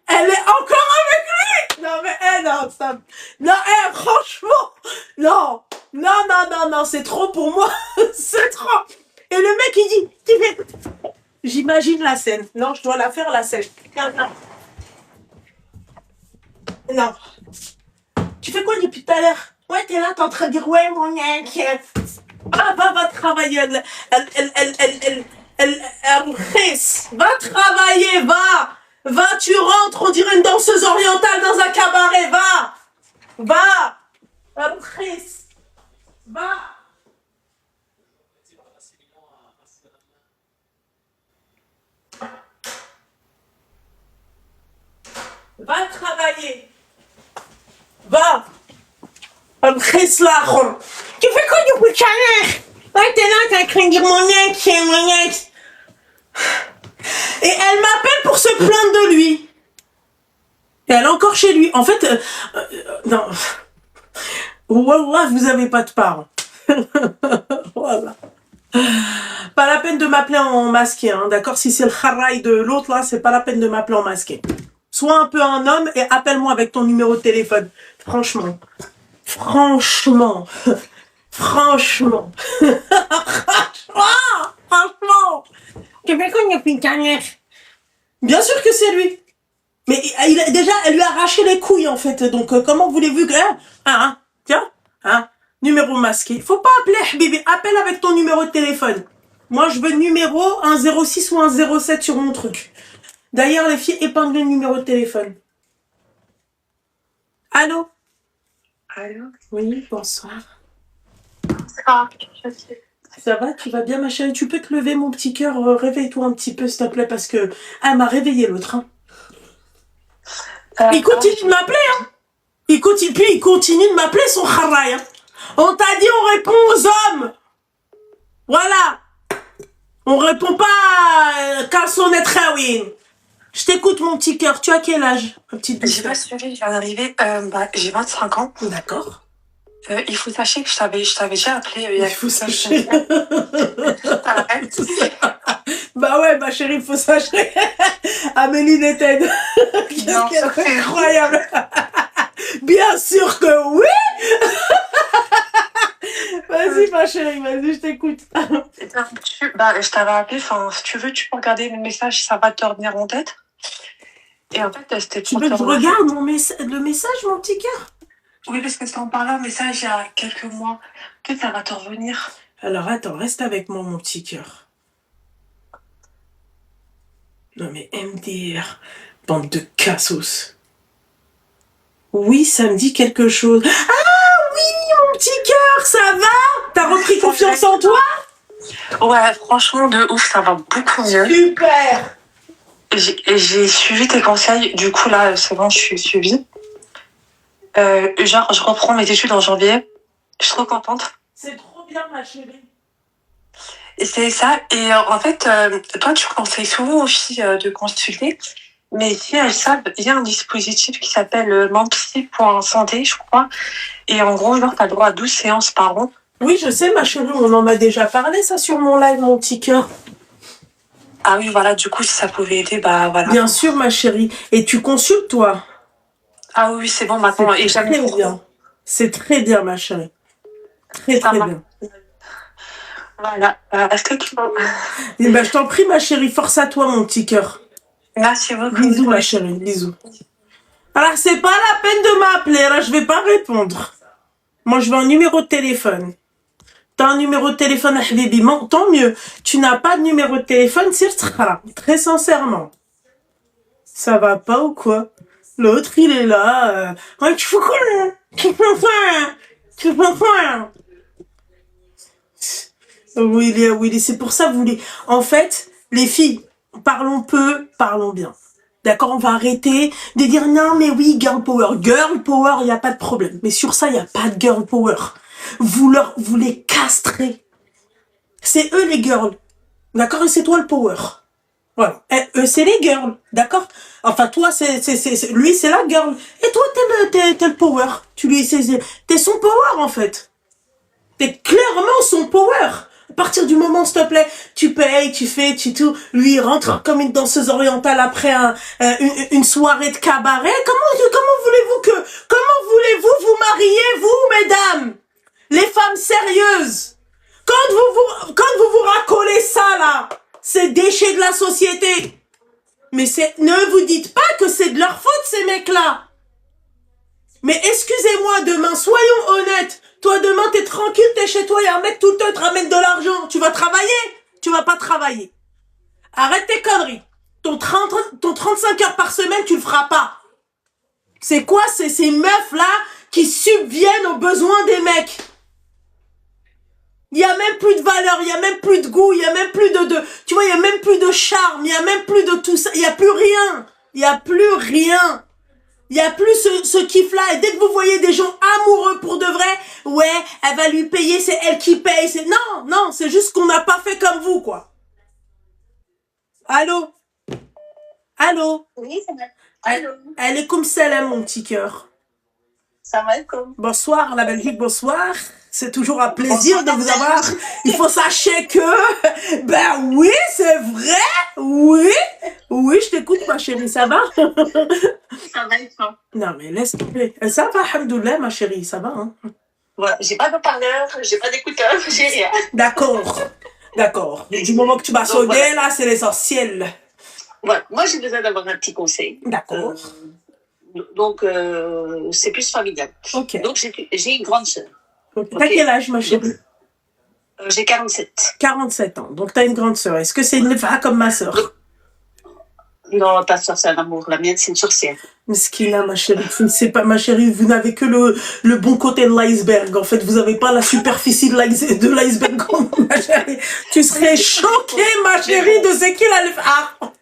elle est encore avec lui. Non mais non, ça, non, franchement, non, c'est trop pour moi, c'est trop. Et le mec il dit, j'imagine la scène. Non, je dois la faire la scène. Non. Tu fais quoi depuis tout à l'heure? Ouais, t'es là, t'es en train de dire ouais, mon mec. Va travailler. Va travailler, va. Va, tu rentres, on dirait une danseuse orientale dans un cabaret, va. Va. Va. Va travailler. Va. Tu fais quoi depuis tout à l'heure? Ouais, t'es là, t'es en train de dire mon mec. Et elle m'appelle pour se plaindre de lui. Et elle est encore chez lui. En fait, non. Wallah, vous avez pas de part. Voilà. Pas la peine de m'appeler en masqué, hein, d'accord? Si c'est le kharaï de l'autre, là, c'est pas la peine de m'appeler en masqué. Sois un peu un homme et appelle-moi avec ton numéro de téléphone. Franchement. Franchement. Tu fais quoi, une carrière? Bien sûr que c'est lui. Mais elle lui a arraché les couilles, en fait. Donc, comment voulez-vous que... Tiens, numéro masqué. Faut pas appeler, Habibi. Appelle avec ton numéro de téléphone. Moi, je veux numéro, un 06 ou un 07 sur mon truc. D'ailleurs, les filles, épinglez le numéro de téléphone. Allô? Oui, bonsoir. Ça va, tu vas bien, ma chérie? Tu peux te lever, mon petit cœur? Réveille-toi un petit peu, s'il te plaît, parce que... elle m'a réveillé, l'autre. Hein. Il continue de m'appeler, hein. Il continue de m'appeler, son kharaï. Hein. On t'a dit, on répond aux hommes. Voilà. On répond pas quand on est trawin. Je t'écoute, mon petit cœur. Tu as quel âge? J'ai pas suivi, je viens d'arriver. J'ai 25 ans. D'accord. Il faut sachez que je t'avais déjà appelé. Il faut sachez. Bah ouais, ma chérie, il faut sachez. Amélie Netten. Qu'est-ce qu'elle fait incroyable. Bien sûr que oui. Vas-y, ma chérie, vas-y, je t'écoute. Je t'avais appelé, enfin, si tu veux, tu peux regarder le message, ça va te revenir en tête. Et en fait, c'était tu veux que je regarde le message, mon petit cœur? Oui, parce que c'est en parlant un message il y a quelques mois. Peut-être ça va te revenir. Alors, attends, reste avec moi, mon petit cœur. Non, mais MDR, bande de cassos. Oui, ça me dit quelque chose. Ah oui, mon petit cœur, ça va? T'as repris confiance en toi? Ouais, franchement, de ouf, ça va beaucoup mieux. Super. J'ai suivi tes conseils, du coup là, c'est bon, je suis suivie. Je reprends mes études en janvier. Je suis trop contente. C'est trop bien, ma chérie. Et c'est ça. Et en fait, toi, tu conseilles souvent aux filles de consulter. Mais si elles savent, il y a un dispositif qui s'appelle Mampsy.santé, je crois. Et en gros, genre, t'as le droit à 12 séances par an. Oui, je sais, ma chérie, on en a déjà parlé, ça, sur mon live, mon petit cœur. Ah oui, voilà, du coup, si ça pouvait aider, bah voilà. Bien sûr, ma chérie. Et tu consultes, toi? Ah oui, c'est bon, maintenant. C'est très bien. C'est très bien, ma chérie. Très, très bien. Voilà. Est-ce que tu peux... Eh ben, je t'en prie, ma chérie, force à toi, mon petit cœur. Merci beaucoup. Bisous, ma chérie, bisous. Alors, c'est pas la peine de m'appeler, là, je vais pas répondre. Moi, je veux un numéro de téléphone. T'as un numéro de téléphone à Habibi, tant mieux. Tu n'as pas de numéro de téléphone, c'est très sincèrement. Ça va pas ou quoi? L'autre, il est là. Tu fais quoi? Tu fais quoi? Willy, c'est pour ça que vous voulez. En fait, les filles, parlons peu, parlons bien. D'accord, on va arrêter de dire non, mais oui, girl power. Girl power, il n'y a pas de problème. Mais sur ça, il n'y a pas de girl power. Vous les castrez. C'est eux les girls. D'accord, et c'est toi le power. Voilà. Et eux, c'est les girls. D'accord? Enfin, toi, lui, c'est la girl. Et toi, t'es le power. T'es son power, en fait. T'es clairement son power. À partir du moment, s'il te plaît, tu payes, tu fais, tu tout. Lui, il rentre comme une danseuse orientale après une soirée de cabaret. Comment voulez-vous vous marier, vous, mesdames? Les femmes sérieuses. Quand vous vous racolez ça, là, c'est déchets de la société. Mais ne vous dites pas que c'est de leur faute, ces mecs-là. Mais excusez-moi, demain, soyons honnêtes. Toi, demain, t'es tranquille, t'es chez toi, y a un mec tout le temps, il te ramène de l'argent. Tu vas travailler? Tu vas pas travailler. Arrête tes conneries. Ton 35 heures par semaine, tu le feras pas. C'est quoi ces meufs-là qui subviennent aux besoins des mecs? Il y a même plus de valeur, il y a même plus de goût, il y a même plus tu vois, il y a même plus de charme, il y a même plus de tout ça, il y a plus rien. Il y a plus rien. Il y a plus ce kiff-là. Et dès que vous voyez des gens amoureux pour de vrai, ouais, elle va lui payer, c'est elle qui paye. Non, c'est juste qu'on n'a pas fait comme vous, quoi. Allô? Oui, ça va. Allô. Elle est comme celle-là, mon petit cœur. Ça va comme. Bonsoir, la Belgique, bonsoir. C'est toujours un plaisir Bonsoir, de vous la avoir. Il faut sachez que, ben oui, c'est vrai. Oui, je t'écoute, ma chérie, ça va? Ça va et toi? Non, mais laisse tomber. Ça va, alhamdoulilah, ma chérie, ça va, hein? Voilà, j'ai pas de parleur, j'ai pas d'écouteur, j'ai rien. D'accord. Du moment que tu m'as sonné, voilà. là, c'est l'essentiel. Voilà, moi j'ai besoin d'avoir un petit conseil. D'accord. Donc, c'est plus familial. Ok. Donc, j'ai une grande sœur. T'as quel âge, ma chérie? J'ai 47. 47 ans. Donc, t'as une grande sœur. Est-ce que c'est une femme comme ma sœur? Non, ta sœur, c'est un amour. La mienne, c'est une sorcière. Mesquina, ma chérie. Tu ne sais pas, ma chérie, vous n'avez que le bon côté de l'iceberg. En fait, vous n'avez pas la superficie de l'iceberg, ma chérie. Tu serais choquée, ma chérie, de ce qu'il allait faire. Ah,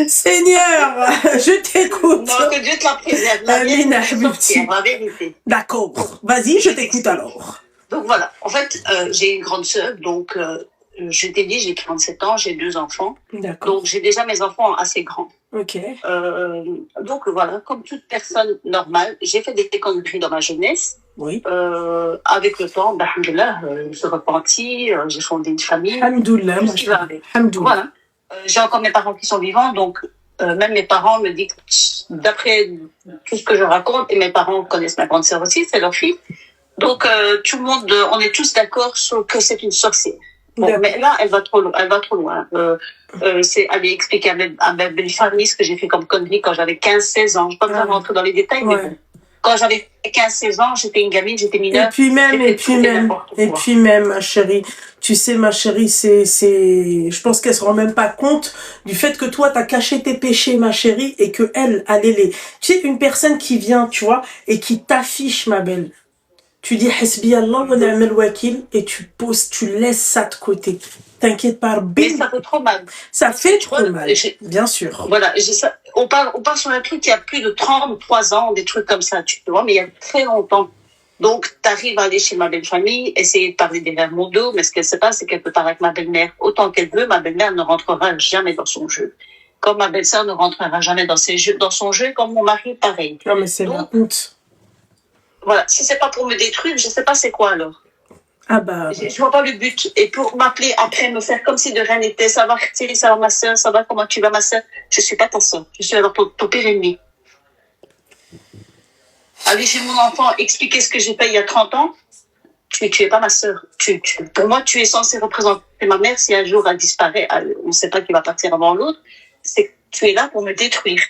Seigneur, je t'écoute. Non, que Dieu te la préserve. La mienne, c'est une sorcière, la vérité. D'accord. Vas-y, je t'écoute alors. Donc, voilà. En fait, j'ai une grande sœur. Donc, je t'ai dit, j'ai 47 ans, j'ai 2 enfants. D'accord. Donc, j'ai déjà mes enfants assez grands. Ok. Donc voilà, comme toute personne normale, j'ai fait des conneries dans ma jeunesse. Oui. Avec le temps, bah, alhamdoulilah, je suis repentie, j'ai fondé une famille. Alhamdoulilah, ma chérie. Alhamdoulilah. Voilà. J'ai encore mes parents qui sont vivants, donc même mes parents me disent, d'après tout ce que je raconte, et mes parents connaissent ma grande sœur aussi, c'est leur fille. Donc tout le monde, on est tous d'accord sur que c'est une sorcière. Bon, mais là, elle va trop loin. C'est aller expliquer à ma belle famille ce que j'ai fait comme connerie quand j'avais 15-16 ans. Je ne vais pas besoin de rentrer dans les détails, mais bon. Quand j'avais 15-16 ans, j'étais une gamine, j'étais mineure. Et puis même, ma chérie, tu sais, ma chérie, je pense qu'elle se rend même pas compte du fait que toi, t'as caché tes péchés, ma chérie, et que elle, tu sais, une personne qui vient, tu vois, et qui t'affiche, ma belle. Tu dis Hasbi Allah wa ni'mal wakil et tu laisses ça de côté. T'inquiète pas, mais ça fait trop mal. Ça fait trop mal, bien sûr. Voilà, on parle sur un truc qui a plus de 33 ans, des trucs comme ça, tu vois, mais il y a très longtemps. Donc, t'arrives à aller chez ma belle famille, essayer de parler derrière mon dos, mais ce qu'elle sait pas, c'est qu'elle peut parler avec ma belle-mère autant qu'elle veut. Ma belle-mère ne rentrera jamais dans son jeu. Comme ma belle-sœur ne rentrera jamais dans son jeu, comme mon mari, pareil. Non, mais c'est la honte. Voilà, si c'est pas pour me détruire, je sais pas c'est quoi alors. Ah bah. Je vois pas le but. Et pour m'appeler après, me faire comme si de rien n'était, ça va Thierry, ça va ma soeur, ça va, comment tu vas ma soeur? Je suis pas ta soeur, je suis alors ton pire ennemi. Aller chez mon enfant, expliquer ce que j'ai fait il y a 30 ans, tu es pas ma soeur. Pour moi, tu es censé représenter ma mère. Si un jour elle disparaît, on ne sait pas qui va partir avant l'autre, c'est que tu es là pour me détruire.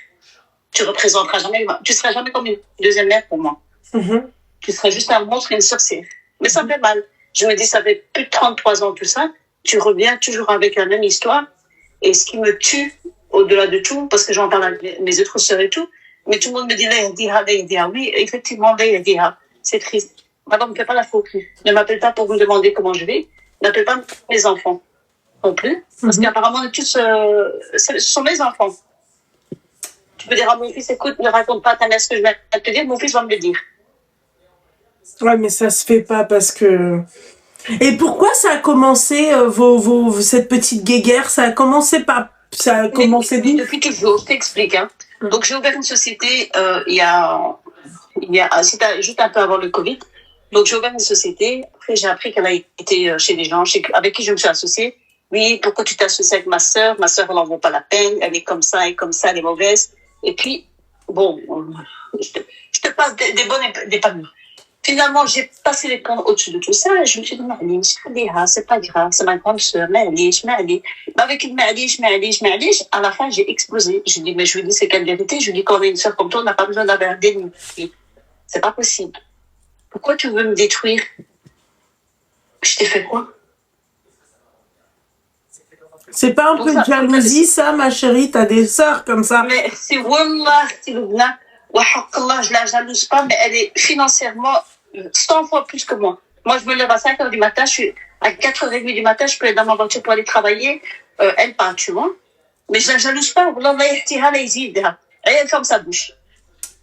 Tu représenteras jamais, tu seras jamais comme une deuxième mère pour moi. Mm-hmm. Tu serais juste un monstre et une sorcière. Mais ça me fait mal. Je me dis, ça fait plus de 33 ans tout ça. Tu reviens toujours avec la même histoire. Et ce qui me tue, au-delà de tout, parce que j'en parle avec mes autres sœurs et tout, mais tout le monde me dit, là, oui, effectivement, là, c'est triste. Madame, ne me fais pas la faute. Ne m'appelle pas pour me demander comment je vais. N'appelle pas mes enfants non plus. Parce qu'apparemment, tous, ce sont mes enfants. Tu peux dire à mon fils, écoute, ne raconte pas à ta mère ce que je vais te dire, mon fils va me le dire. Ouais, mais ça se fait pas parce que... Et pourquoi ça a commencé, cette petite guéguerre? Ça a commencé depuis toujours, je t'explique. Hein. Donc, j'ai ouvert une société, c'était juste un peu avant le Covid. Donc, j'ai ouvert une société. Après, j'ai appris qu'elle a été chez des gens avec qui je me suis associée. Oui, pourquoi tu t'es associée avec ma sœur? Ma sœur, elle n'en vaut pas la peine. Elle est comme ça, elle est mauvaise. Et puis, bon, je te passe des bonnes et des pas mûres. Finalement, j'ai passé les ponts au-dessus de tout ça et je me suis dit, Ma'alish, c'est pas grave, c'est ma grande sœur, Ma'alish. Avec une Ma'alish, à la fin, j'ai explosé. Je dis, mais je lui dis, c'est quelle vérité? Je lui dis, quand on est une sœur comme toi, on n'a pas besoin d'avoir un déni. C'est pas possible. Pourquoi tu veux me détruire? Je t'ai fait quoi? C'est pas un peu de jalousie, ça, ma chérie? T'as des sœurs comme ça. Mais c'est Wallah, c'est Loubna. Wahaqallah, je la jalouse pas, mais elle est financièrement 100 fois plus que moi. Moi, je me lève à 5 heures du matin, je suis à 4h30 du matin, je peux aller dans ma voiture pour aller travailler. Elle part, tu vois. Mais je la jalouse pas. Wallah, elle ferme sa bouche.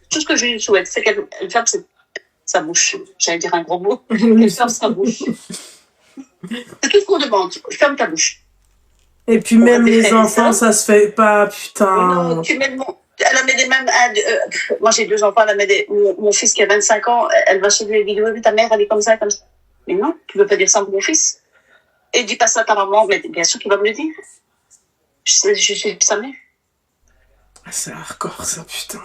Tout ce que je lui souhaite, c'est qu'elle ferme sa bouche. J'allais dire un gros mot. Elle ferme sa bouche. C'est tout ce qu'on demande. Ferme ta bouche. Et puis même les enfants, ça se fait pas, putain. Non, tu mets elle a mis des mêmes. Moi, j'ai 2 enfants. Elle a mis mon fils qui a 25 ans, elle va chez lui et dit oui, ta mère, elle est comme ça, comme ça. Mais non, tu ne peux pas dire ça à mon fils. Et dis pas ça à ta maman, mais bien sûr qu'il va me le dire. Je suis sa mère. C'est hardcore, ça, putain.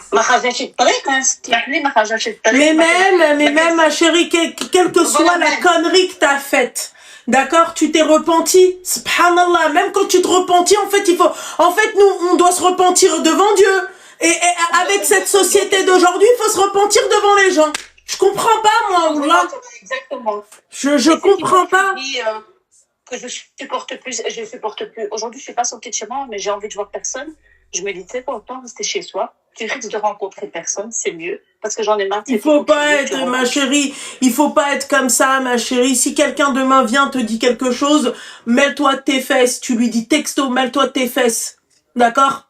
Mais même, ma chérie, quelle que soit la connerie que t'as faite, d'accord, tu t'es repenti. Subhanallah, même quand tu te repentis, en fait, nous, on doit se repentir devant Dieu. Et avec cette société d'aujourd'hui, il faut se repentir devant les gens. Je comprends pas, moi, Oula. Exactement. Je comprends pas. Que je supporte plus. Aujourd'hui, je suis pas sortie de chez moi, mais j'ai envie de voir personne. Je me dis, tu sais quoi, autant rester chez soi. Tu risques de rencontrer personne, c'est mieux. Parce que j'en ai marre. Il faut pas être, ma chérie, il faut pas être comme ça, ma chérie. Si quelqu'un demain vient, te dit quelque chose, mêle-toi de tes fesses. Tu lui dis texto, mêle-toi de tes fesses. D'accord?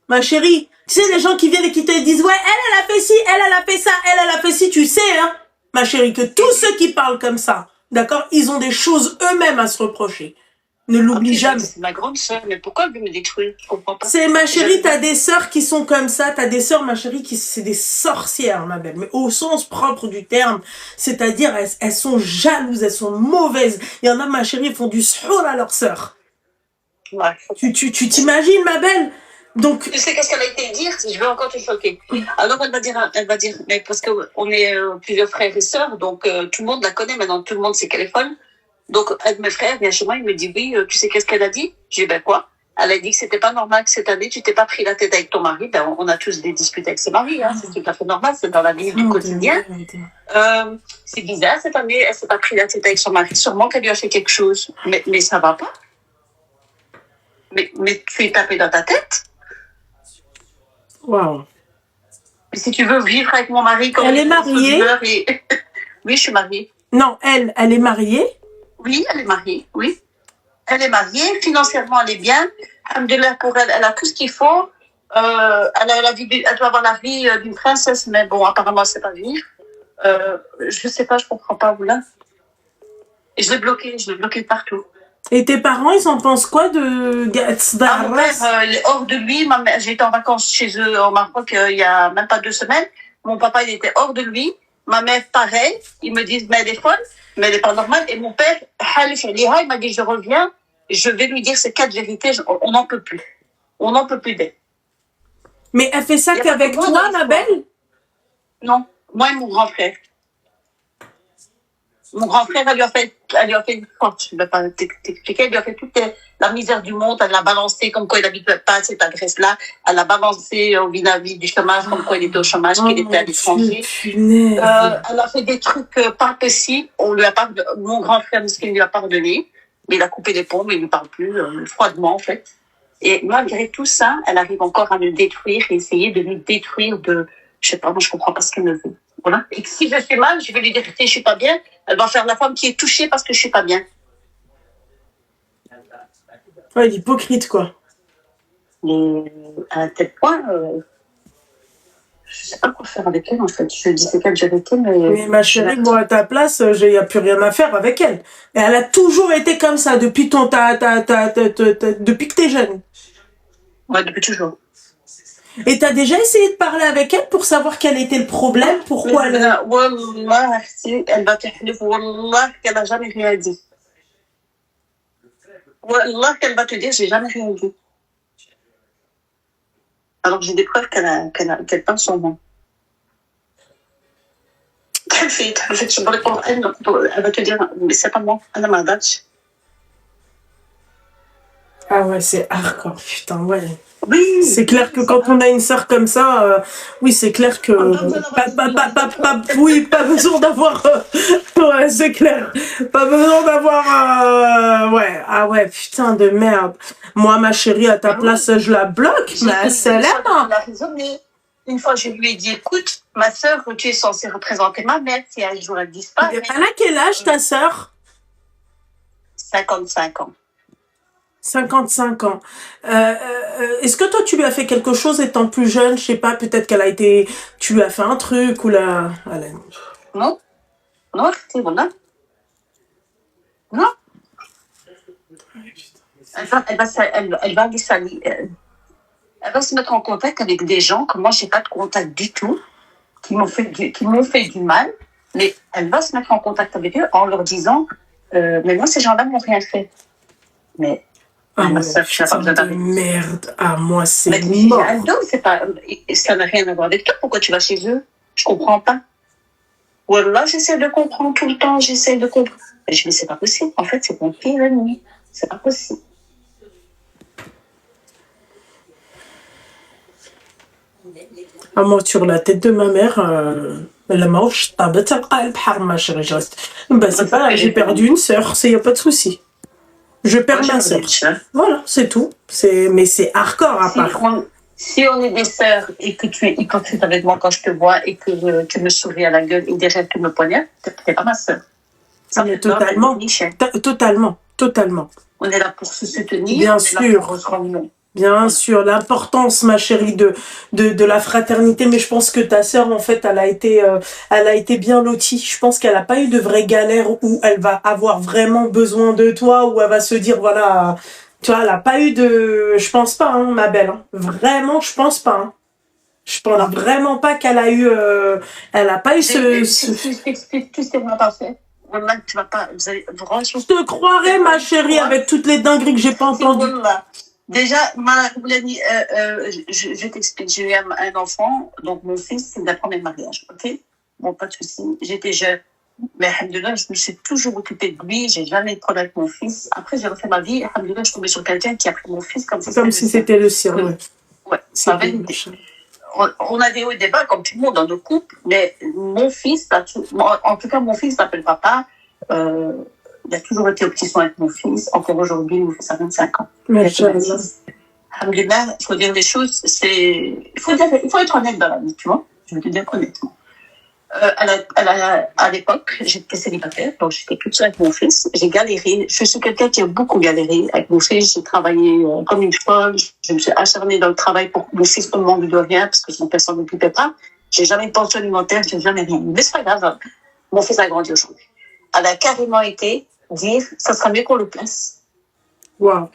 Ma chérie, tu sais, les gens qui viennent et qui te disent, ouais, elle a fait ci, elle a fait ça, elle a fait ci, tu sais, hein, ma chérie, que tous ceux qui parlent comme ça, d'accord, ils ont des choses eux-mêmes à se reprocher. Ne l'oublie jamais. C'est ma grande sœur, mais pourquoi elle veut me détruire? Je comprends pas. C'est ma chérie, t'as des sœurs qui sont comme ça, t'as des sœurs, ma chérie, c'est des sorcières, ma belle, mais au sens propre du terme. C'est-à-dire, elles sont jalouses, elles sont mauvaises. Il y en a, ma chérie, ils font du shour à leurs sœurs. Ouais. Tu t'imagines, ma belle? Donc. Tu sais qu'est-ce qu'elle a été dire? Je vais encore te choquer. Alors, elle va dire, mais parce que on est plusieurs frères et sœurs, donc tout le monde la connaît maintenant, tout le monde sait qu'elle est folle. Donc, un de mes frères vient chez moi, il me dit, oui, tu sais qu'est-ce qu'elle a dit? J'ai dit, ben quoi? Elle a dit que c'était pas normal que cette année, tu t'es pas pris la tête avec ton mari. Ben, on a tous des disputes avec ses maris, hein. C'est tout à fait normal, c'est dans la vie du quotidien. C'est bizarre, cette année, elle s'est pas pris la tête avec son mari. Sûrement qu'elle lui a fait quelque chose. Mais ça va pas. Mais tu es tapé dans ta tête. Waouh. Mais si tu veux vivre avec mon mari comme elle est mariée. Oui, je suis mariée. Non, elle est mariée. Oui, elle est mariée, oui. Elle est mariée, financièrement, elle est bien. Alhamdoulilah, pour elle, elle a tout ce qu'il faut. Elle doit avoir la vie d'une princesse, mais bon, apparemment, c'est pas vivre. Je sais pas, je comprends pas, Oula. Et je l'ai bloqué partout. Et tes parents, ils en pensent quoi de Gatsdar? Mon père, il est hors de lui. J'ai été en vacances chez eux au Maroc il y a même pas 2 semaines. Mon papa, il était hors de lui. Ma mère, pareil. Ils me disent, mais elle est folle, mais elle est pas normale. Et mon père, il m'a dit, je reviens, je vais lui dire ces 4 vérités. On n'en peut plus. On n'en peut plus d'elle. Mais elle fait ça qu'avec toi, ma belle? Non, moi et mon grand frère. Mon grand frère, elle lui a fait, je ne vais pas t'expliquer, elle lui a fait toute la misère du monde, elle l'a balancé comme quoi il n'habitait pas cette adresse-là, elle l'a balancé au vis-à-vis du chômage, comme quoi il était au chômage, qu'il était à l'étranger. Elle a fait des trucs pas possibles, mon grand frère, il lui a pardonné, mais il a coupé les ponts, mais il ne parle plus, froidement, en fait. Et malgré tout ça, elle arrive encore à me détruire et essayer de me détruire je sais pas, moi je comprends pas ce qu'elle me veut. Voilà. Et que si je suis mal, je vais lui dire que je suis pas bien. Elle va faire la femme qui est touchée parce que je suis pas bien. Ouais, l'hypocrite, quoi. Mais à un tel point, je sais pas quoi faire avec elle, en fait. Je dis c'est qu'elle vérité, mais ma chérie, moi, à ta place, il n'y a plus rien à faire avec elle. Et elle a toujours été comme ça, depuis depuis que t'es jeune. Ouais, depuis toujours. Et t'as déjà essayé de parler avec elle pour savoir quel était le problème, pourquoi elle... Wallah, elle va te dire, Wallah, qu'elle n'a jamais rien dit. Wallah, qu'elle va te dire, j'ai jamais rien dit. Alors j'ai des preuves qu'elle pense sur moi. Elle va te dire, mais c'est pas moi, elle m'a dit. Ah ouais, c'est hardcore, putain, ouais. Oui. C'est clair que quand on a une sœur comme ça, oui, c'est clair que... pas besoin d'avoir... ouais, c'est clair. Pas besoin d'avoir... ouais, ah ouais, putain de merde. Moi, ma chérie, à ta place, je la bloque, mais c'est là. Une fois, je lui ai dit, écoute, ma sœur, tu es censée représenter ma mère, si un jour elle disparaît. Elle a quel âge, ta sœur? 55 ans. 55 ans. Est-ce que toi, tu lui as fait quelque chose étant plus jeune? Je sais pas, peut-être qu'elle a été... Tu lui as fait un truc ou là... Non. Non, c'est bon, là. Non. Elle va se mettre en contact avec des gens que moi, j'ai pas de contact du tout, qui m'ont fait du mal, mais elle va se mettre en contact avec eux en leur disant, mais moi, ces gens-là m'ont rien fait. Mais... Ah, ma soeur, de merde. Ah, moi, c'est mort. Ça n'a rien à voir avec toi. Pourquoi tu vas chez eux? Je comprends pas. Voilà, j'essaie de comprendre tout le temps. J'essaie de comprendre. Et je me dis, c'est pas possible. En fait, c'est mon pire ennemi. C'est pas possible. Ah, moi, sur la tête de ma mère, la manche, ma chérie, bah, c'est pas là, j'ai perdu une sœur. Il n'y a pas de souci. Je perds ma sœur. Voilà, c'est tout. Mais c'est hardcore à part. Si on est des sœurs et que tu es hypocrite avec moi quand je te vois et que tu me souris à la gueule et derrière tu me poignardes, t'es pas ma sœur. Ça, mais totalement. Totalement. On est là pour se soutenir. Bien sûr. Bien sûr, l'importance, ma chérie, de la fraternité, mais je pense que ta sœur, en fait, elle a été bien lotie. Je pense qu'elle n'a pas eu de vraie galère où elle va avoir vraiment besoin de toi, où elle va se dire, voilà, tu vois, elle n'a pas eu de... Je pense pas, hein, ma belle. Hein. Vraiment, je pense pas. Hein. Je pense vraiment pas qu'elle a eu... elle a pas eu ce... Tu sais moi pas fait. Tu vas pas... Je te croirais, ma chérie, avec toutes les dingueries que j'ai pas entendues. Déjà, je t'explique, j'ai eu un enfant, donc mon fils, c'est le premier mariage, ok? Bon, pas de souci, j'étais jeune, mais alhamdoulilah, je me suis toujours occupée de lui, j'ai jamais eu de problème avec mon fils. Après, j'ai refait ma vie, alhamdoulilah, je suis tombée sur quelqu'un qui a pris mon fils comme si c'était le sien, ouais. Ouais, ça avait une... On a des hauts et des bas, comme tout le monde dans nos couples, mais mon fils, en tout cas, mon fils s'appelle papa, il a toujours été au petit soin avec mon fils. Encore aujourd'hui, mon fils a 25 ans. Alhamdoulilah, il faut dire les choses. Il faut être honnête dans la vie, tu vois. Je vais te dire honnêtement. À l'époque, j'étais célibataire, donc j'étais toute seule avec mon fils. J'ai galéré. Je suis quelqu'un qui a beaucoup galéré avec mon fils. J'ai travaillé comme une folle. Je me suis acharnée dans le travail pour que mon fils ne me manque de rien, parce que son père s'en occupait pas. J'ai jamais de pension alimentaire, j'ai jamais rien. Mais c'est pas grave. Mon fils a grandi aujourd'hui. Elle a carrément été dire, ça sera mieux qu'on le place. Wow.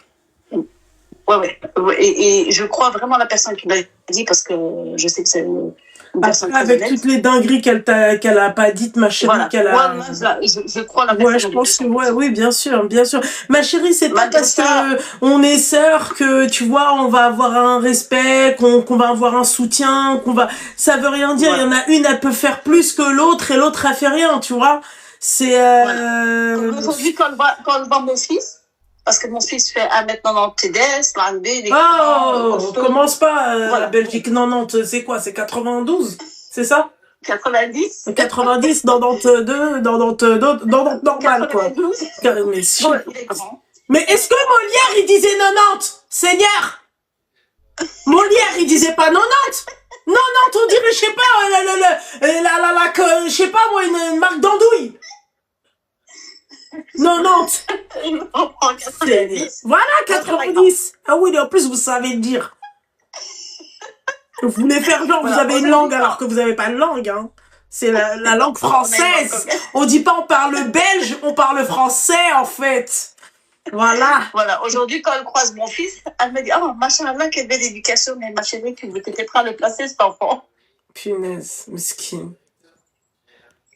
Ouais. Et je crois vraiment à la personne qui m'a dit, parce que je sais que c'est une personne très avec honnête. toutes les dingueries qu'elle a pas dites, ma chérie, voilà. qu'elle a... je crois à la personne. Ouais, je pense que, oui, bien sûr. Ma chérie, c'est pas parce que on est sœurs que, tu vois, on va avoir un respect, qu'on va avoir un soutien, ça veut rien dire. Il y en a une, elle peut faire plus que l'autre et l'autre, elle fait rien, tu vois. C'est, Aujourd'hui, quand on voit mon fils, parce que mon fils fait 1m90 TDS, commence pas, la Belgique 90, c'est quoi? C'est 92? C'est ça? 90. 90, 92, normal, quoi. Mais si. Ouais, il est grand. Mais est-ce que Molière, il disait 90? Seigneur! Molière, il disait pas 90? 90, on dirait, je sais pas, je sais pas, moi, une marque d'andouille. 90. Voilà, 90. Ah oui, en plus, vous savez le dire. Vous voulez faire genre, vous avez une langue alors que vous n'avez pas de langue, hein. C'est la langue française. On dit pas on parle belge, on parle français, en fait. Voilà. Voilà, aujourd'hui, quand elle croise mon fils, elle me dit, oh, machallah, quelle belle éducation, mais ma chérie, tu étais prêt à le placer, cet enfant. Punaise, mesquine.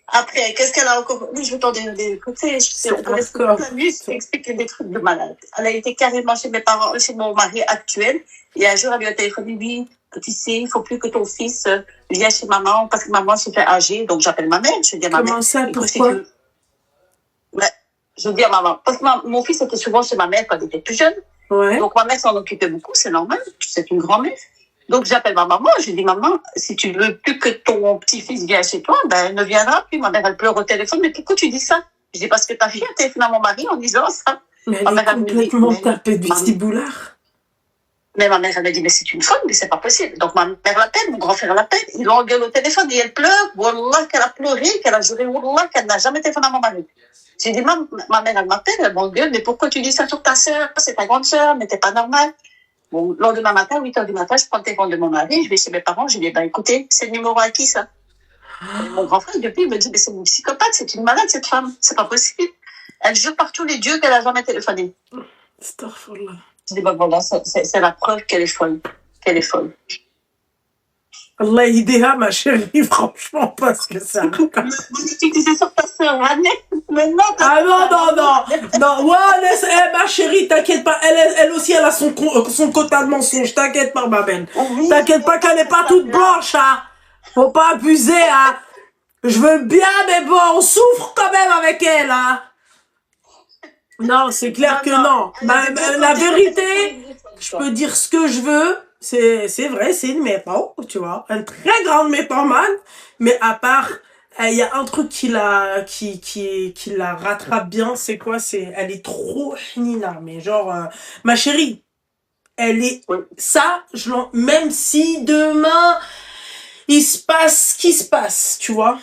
Après, qu'est-ce qu'elle a encore? Oui, je vais t'en donner des côtés. On peut rester toute la nuit, je t'explique des trucs de malade. Elle a été carrément chez mes parents, chez mon mari actuel. Et un jour, elle lui a téléphoné, oui, tu sais, il faut plus que ton fils vienne chez maman, parce que maman s'est fait âgée. Donc, j'appelle ma mère. Je dis à ma mère. Comment ça, écoute, pourquoi? Ouais, je dis à maman. Parce que mon fils était souvent chez ma mère quand il était plus jeune. Ouais. Donc, ma mère s'en occupait beaucoup, c'est normal. C'est une grand-mère. Donc, j'appelle ma maman. Je dis, maman, si tu veux plus que ton petit-fils vienne chez toi, ben, elle ne viendra plus. Ma mère, elle pleure au téléphone. Mais pourquoi tu dis ça? Je dis, parce que ta fille a téléphoné à mon mari en disant ça. Mais Ma elle mère, est elle me dit, complètement mais- tapée du Maman. petit boulard. Mais ma mère, elle me dit, mais c'est une folle, mais c'est pas possible. Donc, ma mère l'appelle, mon grand frère l'appelle, il l'engueule au téléphone et elle pleure. Wallah, qu'elle a pleuré, qu'elle a juré, wallah, qu'elle n'a jamais téléphoné à mon mari. J'ai dit, ma mère, elle m'appelle, elle m'engueule, mais pourquoi tu dis ça sur ta sœur? C'est ta grande sœur, mais t'es pas normal. Bon, le lendemain matin, 8 heures du matin, je prends le téléphone de mon mari, je vais chez mes parents, je dis, bah, écoutez, c'est le numéro à qui, ça? Et mon grand frère, depuis, il me dit, mais c'est une psychopathe, c'est une malade, cette femme. C'est pas possible. Elle jure par tous les dieux qu'elle a jamais téléphoné. Astaghfirullah. Je dis, bah, voilà, c'est la preuve qu'elle est folle. Qu'elle est folle. Allah yédiha, ma chérie, franchement, parce que ça. Tu disais sur ta sœur, Anne, mais non, Ah non, ouais, ma chérie, t'inquiète pas, elle aussi, elle a son quota de mensonges, t'inquiète pas, ma belle. Oui, T'inquiète pas qu'elle n'est pas toute blanche, hein. Faut pas abuser, hein. Je veux bien, mais bon, on souffre quand même avec elle, hein. Non, c'est clair que non. La vérité, je peux dire ce que je veux. C'est vrai, c'est une méthode, tu vois. Une très grande méthomane. Mais à part, il y a un truc qui la rattrape bien, c'est quoi? Elle est trop nina. Mais genre, ma chérie, elle est, Oui. ça, même si demain, il se passe ce qui se passe, tu vois.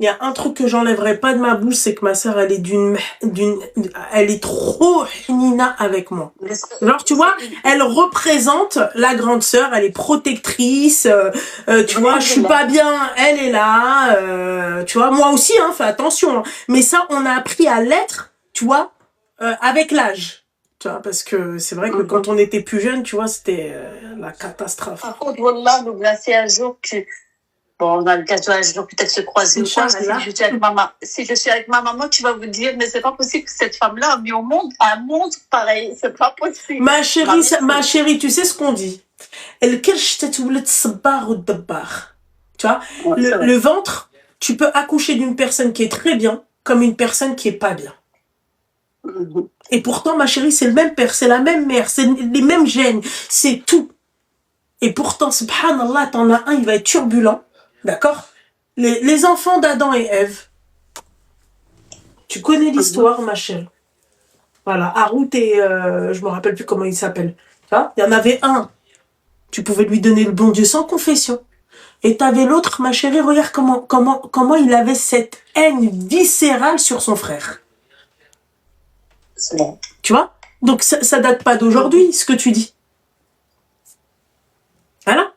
Il y a un truc que j'enlèverai pas de ma bouche, c'est que ma sœur, elle est elle est trop nina avec moi. Genre, tu vois, elle représente la grande sœur, elle est protectrice, tu vois, je suis pas bien, elle est là, tu vois, moi aussi, hein, fais attention. Hein. Mais ça, on a appris à l'être, tu vois, avec l'âge. Tu vois, parce que c'est vrai que quand on était plus jeune, tu vois, c'était la catastrophe. Par contre, Wallah, nous c'est un jour que, bon, on a l'occasion un jour peut-être se croiser ou quoi. Si je suis avec ma maman, tu vas vous dire, mais c'est pas possible que cette femme-là a mis au monde un monstre pareil. C'est pas possible. Ma chérie, tu sais ce qu'on dit? El kirsh tatoulet sabbar ou dabbar. Tu vois? Ouais, Le ventre, tu peux accoucher d'une personne qui est très bien, comme une personne qui est pas bien. Et pourtant, ma chérie, c'est le même père, c'est la même mère, c'est les mêmes gènes, c'est tout. Et pourtant, subhanallah, t'en as un, il va être turbulent. D'accord? Les enfants d'Adam et Ève. Tu connais l'histoire, ma chérie. Voilà, Harout et je me rappelle plus comment il s'appelle. Il y en avait un. Tu pouvais lui donner le bon Dieu sans confession. Et t'avais l'autre, ma chérie, regarde comment il avait cette haine viscérale sur son frère. C'est bon. Tu vois? Donc ça date pas d'aujourd'hui, ce que tu dis. Voilà.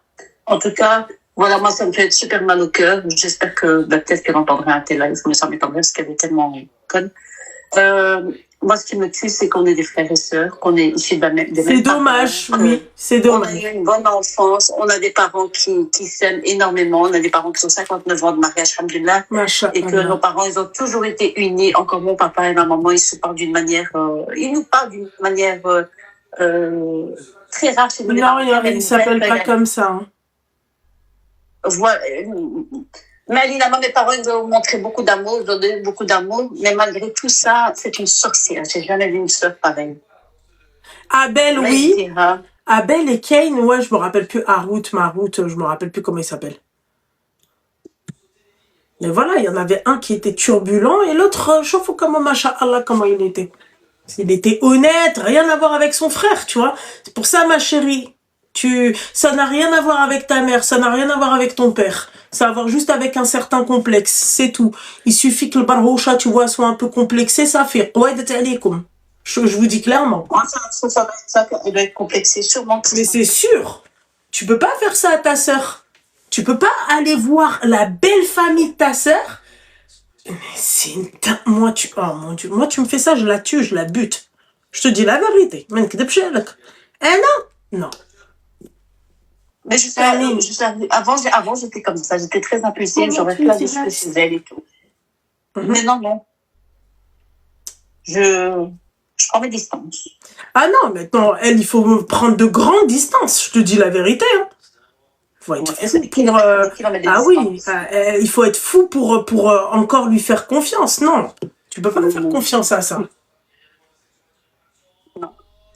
En tout cas, voilà, moi, ça me fait super mal au cœur. J'espère que, peut-être qu'elle entendra un tel live, mais ça m'étonnerait parce qu'elle est tellement conne. Moi, ce qui me tue, c'est qu'on est des frères et sœurs, qu'on est issus des mêmes C'est dommage, parents, oui, c'est on a dommage. eu une bonne enfance, on a des parents qui s'aiment énormément, on a des parents qui ont 59 ans de mariage, alhamdoulilah, et que nos parents, ils ont toujours été unis. Encore mon papa et ma maman, ils se parlent d'une manière, ils nous parlent d'une manière très rare chez nous. Non, il ne s'appelle pas comme ça. Hein. Voilà. Mais Alina, mes parents, ils ont montré beaucoup d'amour, ils ont donné beaucoup d'amour, mais malgré tout ça, c'est une sorcière. J'ai jamais vu une sœur pareille. Abel, oui. Dira, Abel et Cain, ouais, je me rappelle plus. Marout, je me rappelle plus comment il s'appelle. Mais voilà, il y en avait un qui était turbulent et l'autre, chauffe comment, masha'Allah, comment il était. Il était honnête, rien à voir avec son frère, tu vois. C'est pour ça, ma chérie, ça n'a rien à voir avec ta mère, ça n'a rien à voir avec ton père. Ça a à voir juste avec un certain complexe, c'est tout. Il suffit que le barroucha, tu vois, soit un peu complexé, ça fait. Je vous dis clairement. ça, elle doit être complexée, sûrement. Mais c'est sûr, tu peux pas faire ça à ta sœur. Tu peux pas aller voir la belle famille de ta sœur. Mais c'est une... Oh mon Dieu, moi tu me fais ça, je la tue, je la bute. Je te dis la vérité. ما نكذبش عليك. Non. Mais je sais, Allez. avant, j'étais comme ça. J'étais très impulsive. J'aurais pu aller chez elle et tout. Mais non. Je prends mes distances. Ah non, maintenant, elle, il faut prendre de grandes distances. Je te dis la vérité. Hein. Faut être Ouais, fou pour. Ah oui, il faut être fou pour encore lui faire confiance. Non, tu peux pas faire confiance à ça.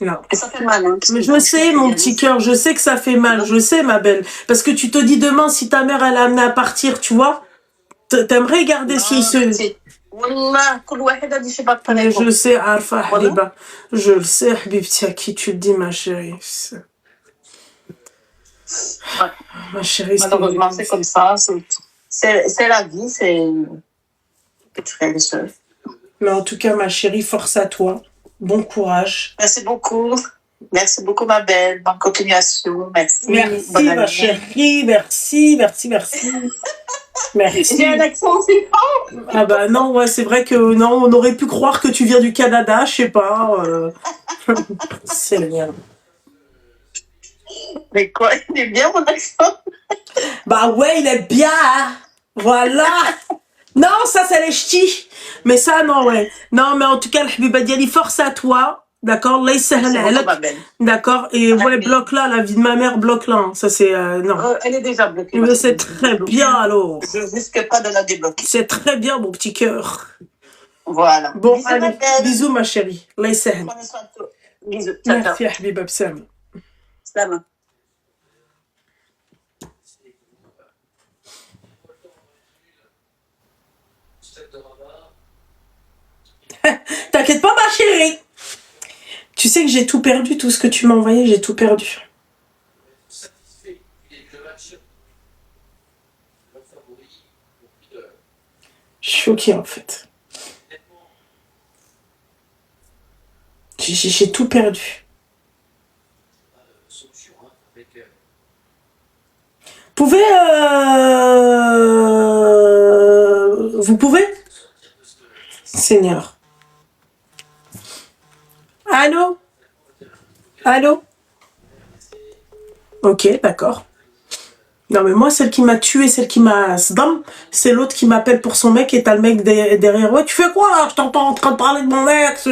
Non. Et ça fait mal, hein. Mais je sais, mon petit cœur, je sais que ça fait mal, je sais, ma belle. Parce que tu te dis demain, si ta mère, elle a amené à partir, tu vois, t'aimerais garder ce... Wallah, كل واحد هذا شي بطل Mais je sais, Arfa, Voilà. Habiba. Je le sais, Habibti, à qui tu le dis, ma chérie. Ma chérie, Malheureusement, c'est comme ça. C'est la vie, c'est que tu fais les choses. Mais en tout cas, ma chérie, force à toi. Bon courage. Merci beaucoup. Merci beaucoup, ma belle. Bonne continuation. Merci. Merci, Bonne ma année. chérie. Merci. Merci. J'ai un accent aussi fort. Ah bah non, ouais, c'est vrai que non, on aurait pu croire que tu viens du Canada, je sais pas. C'est le mien. Mais quoi, il est bien mon accent. Bah ouais, il est bien. Hein. Voilà. Non, ça c'est les ch'tis. Mais ça, non, ouais. Non, mais en tout cas, le Habiba Diali, force à toi. D'accord, là, il Merci beaucoup, ma belle. d'accord, et ouais, bloque là, la vie de ma mère, bloque là. Ça c'est non. Elle est déjà bloquée. Mais c'est très bien alors. Je risque pas de la débloquer. C'est très bien, mon petit cœur. Voilà. Bon, Bisous, ma allez, belle. bisous, ma chérie. Allah يسهل. Prenez soin de toi. Bisous. Ciao, ciao. Merci, Habiba Bsam. Salam. T'inquiète pas, ma chérie. Tu sais que j'ai tout perdu, tout ce que tu m'as envoyé, j'ai tout perdu. Je suis choquée en fait. J'ai tout perdu. Pouvez vous pouvez Seigneur. Allô? Allô? Ok, d'accord. Non mais moi, celle qui m'a tué, celle qui m'a sdam, c'est l'autre qui m'appelle pour son mec et t'as le mec derrière. Ouais, tu fais quoi là? Je t'entends en train de parler de mon ex,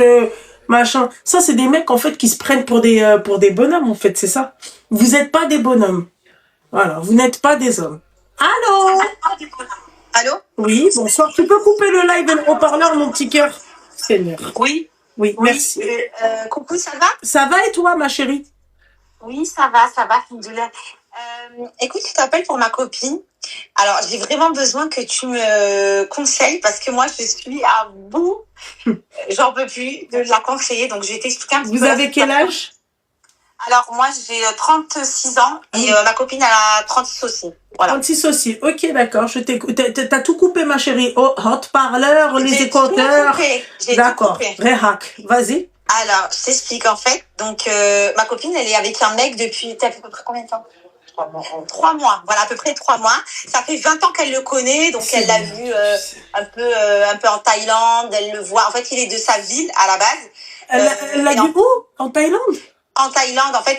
machin. Ça, c'est des mecs en fait qui se prennent pour des bonhommes en fait, c'est ça. Vous êtes pas des bonhommes. Voilà, vous n'êtes pas des hommes. Allô? Allô? Oui, bonsoir. Tu peux couper le live et le haut-parleur, mon petit cœur? Seigneur. Oui. Oui, merci. Coucou, ça va? Ça va et toi, ma chérie? Oui, ça va, Alhamdoulilah. Écoute, je t'appelle pour ma copine. Alors, j'ai vraiment besoin que tu me conseilles parce que moi, je suis à bout. J'en peux plus de la conseiller. Donc, je vais t'expliquer un petit peu. Vous avez quel âge? Alors, moi, j'ai 36 ans et ma copine, elle a 36 aussi. Voilà. 36 aussi. Ok, d'accord. Je t'écoute. T'as tout coupé, ma chérie. Oh, haut-parleur, les J'ai écouteurs. tout coupé. J'ai D'accord. tout coupé. Réhac. Vas-y. Alors, je t'explique en fait. Donc, ma copine, elle est avec un mec depuis, t'as à peu près combien de temps? 3 mois. Voilà, à peu près 3 mois. Ça fait 20 ans qu'elle le connaît, donc elle l'a vu un peu en Thaïlande. Elle le voit. En fait, il est de sa ville à la base. Elle l'a vu où? En Thaïlande? En Thaïlande, en fait,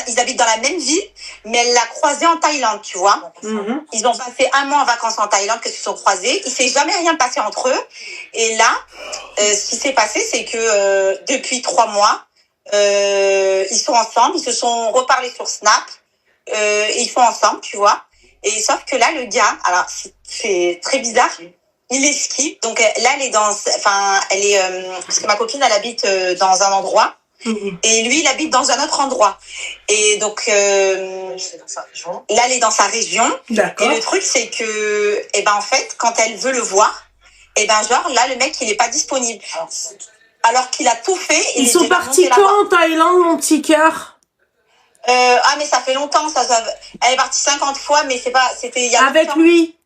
ils habitent dans la même ville, mais elle l'a croisé en Thaïlande, tu vois. Mhm. Ils ont passé 1 mois en vacances en Thaïlande, que se sont croisés. Il s'est jamais rien passé entre eux. Et là, ce qui s'est passé, c'est que depuis 3 mois, ils sont ensemble. Ils se sont reparlés sur Snap. Et ils sont ensemble, tu vois. Et sauf que là, le gars, alors c'est très bizarre. Il esquive. Donc là, elle est parce que ma copine, elle habite dans un endroit. Et lui, il habite dans un autre endroit. Et donc, là, elle est dans sa région. D'accord. Et le truc, c'est que, en fait, quand elle veut le voir, genre, là, le mec, il est pas disponible. Alors qu'il a tout fait. Ils sont partis quand en Thaïlande, mon petit cœur? Mais ça fait longtemps, elle est partie 50 fois, mais c'était il y a Avec longtemps. lui?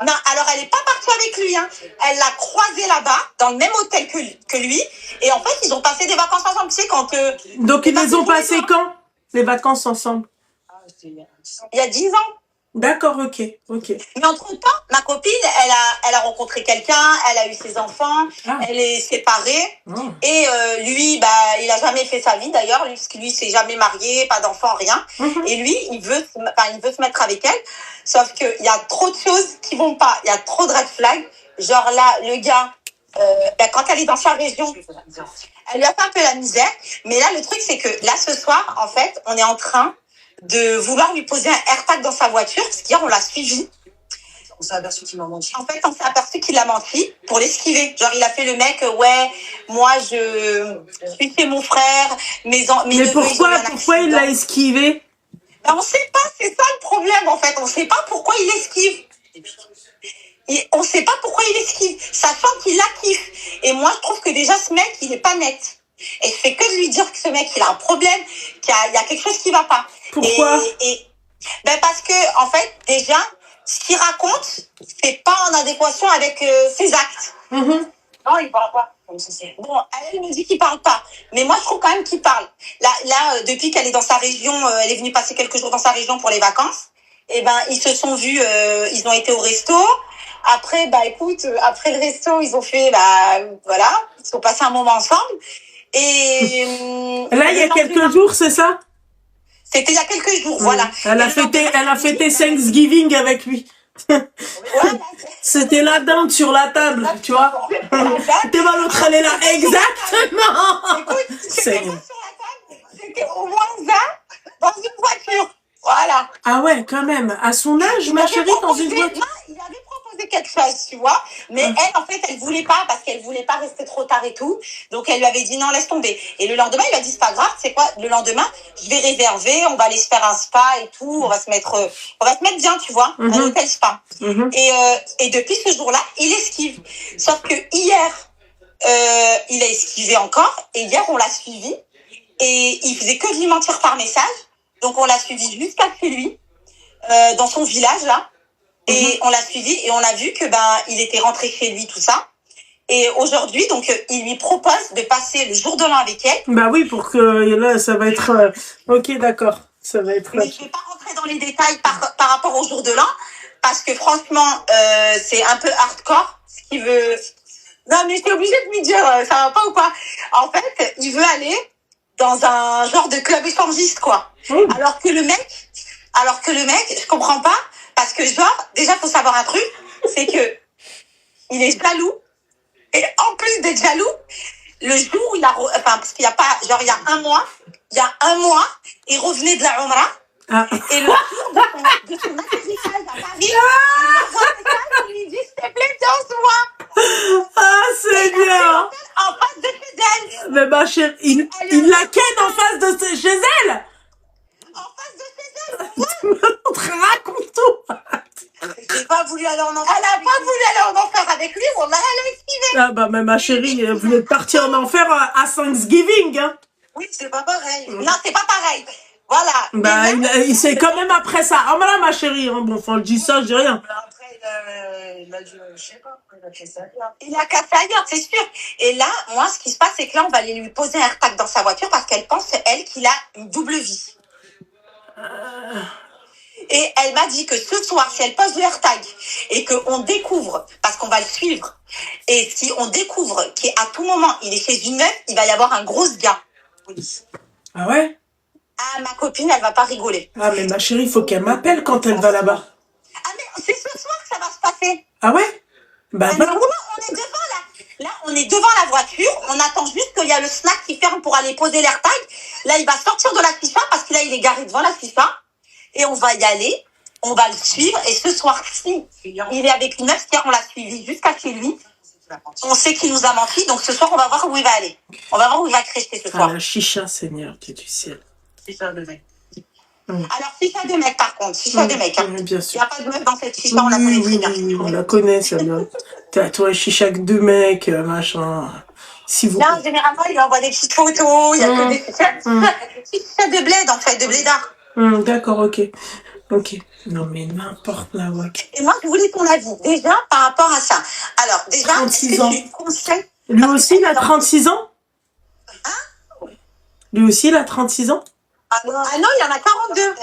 Non, alors elle est pas partie avec lui, hein. Elle l'a croisé là-bas, dans le même hôtel que lui. Et en fait, ils ont passé des vacances ensemble, tu sais, quand... Donc, ils les ont passés quand? Les vacances ensemble? Il y a 10 ans. D'accord, ok, ok. Mais entre-temps, ma copine, elle a rencontré quelqu'un, elle a eu ses enfants, Ah. elle est séparée. Oh. Et lui, il a jamais fait sa vie d'ailleurs, lui, parce que lui, s'est jamais marié, pas d'enfant, rien. Mhm. Et lui, il veut se mettre avec elle. Sauf qu'il y a trop de choses qui vont pas. Il y a trop de red flags. Genre là, le gars, quand elle est dans sa région, elle lui a fait un peu la misère. Mais là, le truc, c'est que là, ce soir, en fait, on est en train de vouloir lui poser un AirTag dans sa voiture, parce qu'hier, on l'a suivi. On s'est aperçu qu'il m'a menti. En fait, on s'est aperçu qu'il a menti pour l'esquiver. Genre, il a fait le mec, ouais, moi, je suis chez mon frère, mes Mais neveux, pourquoi ils ont eu un il l'a accident. esquivé? Ben, on sait pas, c'est ça le problème, en fait. On sait pas pourquoi il esquive. On sait pas pourquoi il esquive, sachant qu'il la kiffe. Et moi, je trouve que déjà, ce mec, il est pas net. Et je fais que de lui dire que ce mec, il a un problème, il y a quelque chose qui va pas. Pourquoi? Ben parce que, en fait, déjà, ce qu'il raconte, c'est pas en adéquation avec ses actes. Mhm. Non, il parle pas. Bon, elle me dit qu'il parle pas. Mais moi, je trouve quand même qu'il parle. Là, depuis qu'elle est dans sa région, elle est venue passer quelques jours dans sa région pour les vacances. Et ben, ils se sont vus, ils ont été au resto. Après, écoute, après le resto, ils ont fait, voilà, ils sont passés un moment ensemble. Et là, il y a quelques jours, c'est ça? C'était il y a quelques jours, voilà. Elle a fêté Thanksgiving avec lui. C'était la dinde sur la table, tu vois. T'es mal l'autre, elle est là. Exactement. Écoute, c'était pas sur la table, c'était au moins ça dans une voiture. Voilà. Ah ouais, quand même. À son âge, ma chérie, dans une voiture. Non, il avait proposé quelque chose, tu vois. Mais elle, en fait, elle voulait pas parce qu'elle voulait pas rester trop tard et tout. Donc, elle lui avait dit non, laisse tomber. Et le lendemain, il a dit c'est pas grave, c'est quoi? Le lendemain, je vais réserver, on va aller se faire un spa et tout. On va se mettre bien, tu vois, un hôtel spa. Et depuis ce jour-là, il esquive. Sauf que hier, il a esquivé encore. Et hier, on l'a suivi. Et il faisait que de lui mentir par message. Donc, on l'a suivi jusqu'à chez lui, dans son village, là. Et on l'a suivi et on a vu que, il était rentré chez lui, tout ça. Et aujourd'hui, donc, il lui propose de passer le jour de l'an avec elle. Bah oui, pour que, là, ça va être, ok, d'accord. Ça va être. Mais je vais pas rentrer dans les détails par rapport au jour de l'an, parce que franchement, c'est un peu hardcore, ce qu'il veut. Non, mais j'étais obligée de lui dire, ça va pas ou pas? En fait, il veut aller dans un genre de club échangiste, quoi. Alors que le mec, je comprends pas, parce que genre, déjà, faut savoir un truc, c'est que il est jaloux, et en plus d'être jaloux, le jour où parce qu'il y a pas, genre, il y a un mois, il revenait de la Umrah, et le jour de son atterrissage à Paris, il lui dit, s'il te plaît, viens, on se voit. Ah, c'est bien. En face de chez elle. Mais ma chérie, il la ken en face de chez elle. En face de chez elle. On te raconte tout. J'ai pas voulu aller en enfer. Elle a pas voulu aller en enfer avec lui, on l'a esquivé. Ah bah, mais ma chérie, vous êtes partie en enfer à Thanksgiving, hein. Oui, c'est pas pareil. Non, c'est pas pareil. Voilà. Bah, il s'est quand même après ça. Ah, voilà, ma chérie, hein. Bon, enfin, je dis ça, je dis rien. Après, il a dû, je sais pas, il a cassé ailleurs. Il a cassé ailleurs, c'est sûr. Et là, moi, ce qui se passe, c'est que là, on va aller lui poser un AirTag dans sa voiture parce qu'elle pense, elle, qu'il a une double vie. Et elle m'a dit que ce soir, si elle pose le AirTag et qu'on découvre, parce qu'on va le suivre, et si on découvre qu'à tout moment, il est chez une meuf, il va y avoir un gros gars. Ah ouais? Ah, ma copine, elle va pas rigoler. Ah, mais ma chérie, il faut qu'elle m'appelle quand elle va là-bas. Ah, mais c'est ce soir que ça va se passer. Ah ouais? Bah, Mais on est devant là. Là, on est devant la voiture. On attend juste qu'il y a le snack qui ferme pour aller poser l'AirTag. Là, il va sortir de la FIFA parce que là, il est garé devant la FIFA. Et on va y aller. On va le suivre. Et ce soir-ci, il est avec une meuf. On l'a suivi jusqu'à chez lui. On sait qu'il nous a menti. Donc ce soir, on va voir où il va aller. On va voir où il va crêcher ce soir. Ah, la chicha, Seigneur, Dieu du ciel. Chicha de mec. Alors, chicha de mec, par contre. Chicha de mec. Hein. Bien Il sûr. n'y a pas de meuf dans cette chicha. On la connaît très bien. Oui, on la connaît, celle-là. Toi, chicha que deux mecs, machin. Si vous... Là, généralement, il envoie des petites photos. Il y a que des chichas de bled, en fait, de blédard. D'accord, ok. Ok. Non, mais n'importe la wak. Et moi, je voulais ton avis, déjà, par rapport à ça. Alors, déjà, 36 est-ce ans. que tu conseilles... Lui aussi, il a 36 ans? Lui aussi, il a 36 ans? Ah non, il y en a 42.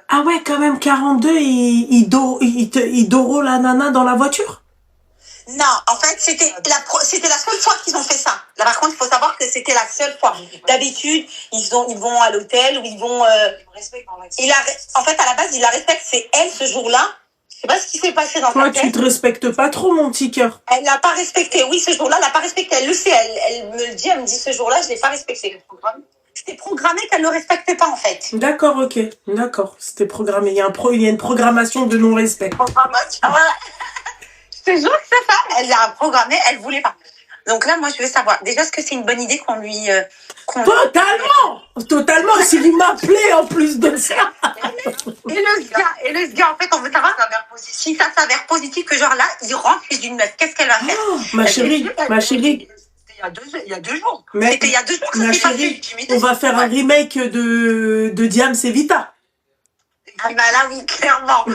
Ah Ah ouais, quand même, 42, il doro la nana dans la voiture? Non, en fait, c'était la seule fois qu'ils ont fait ça. Là, par contre, il faut savoir que c'était la seule fois. D'habitude, ils vont à l'hôtel ou ils vont. En fait, à la base, il la respecte. C'est elle ce jour-là. Je sais pas ce qui s'est passé dans Toi, sa tu tête. te respectes pas trop, mon petit cœur. Elle l'a pas respecté. Oui, ce jour-là, elle l'a pas respecté. Elle le sait. Elle me le dit. Elle me dit ce jour-là, je l'ai pas respecté. C'était programmé qu'elle le respectait pas, en fait. D'accord, ok. D'accord, c'était programmé. Il y a une programmation de non-respect. Voilà. Je te jure que c'est ça. Elle l'a programmé. Elle voulait pas. Donc là, moi, je veux savoir. Déjà, est-ce que c'est une bonne idée qu'on lui. Totalement. Si vous m'appelez en plus de ça. Et le gars, en fait, on veut savoir si ça s'avère positif que genre là, il rentre chez une meuf. Qu'est-ce qu'elle va faire? Oh, ma chérie. Il y a 2 jours. Mais, C'était il y a 2 jours que ma ça s'est chérie, passé. on va faire un remake de Diams et Vita. Ah bah là, oui, clairement.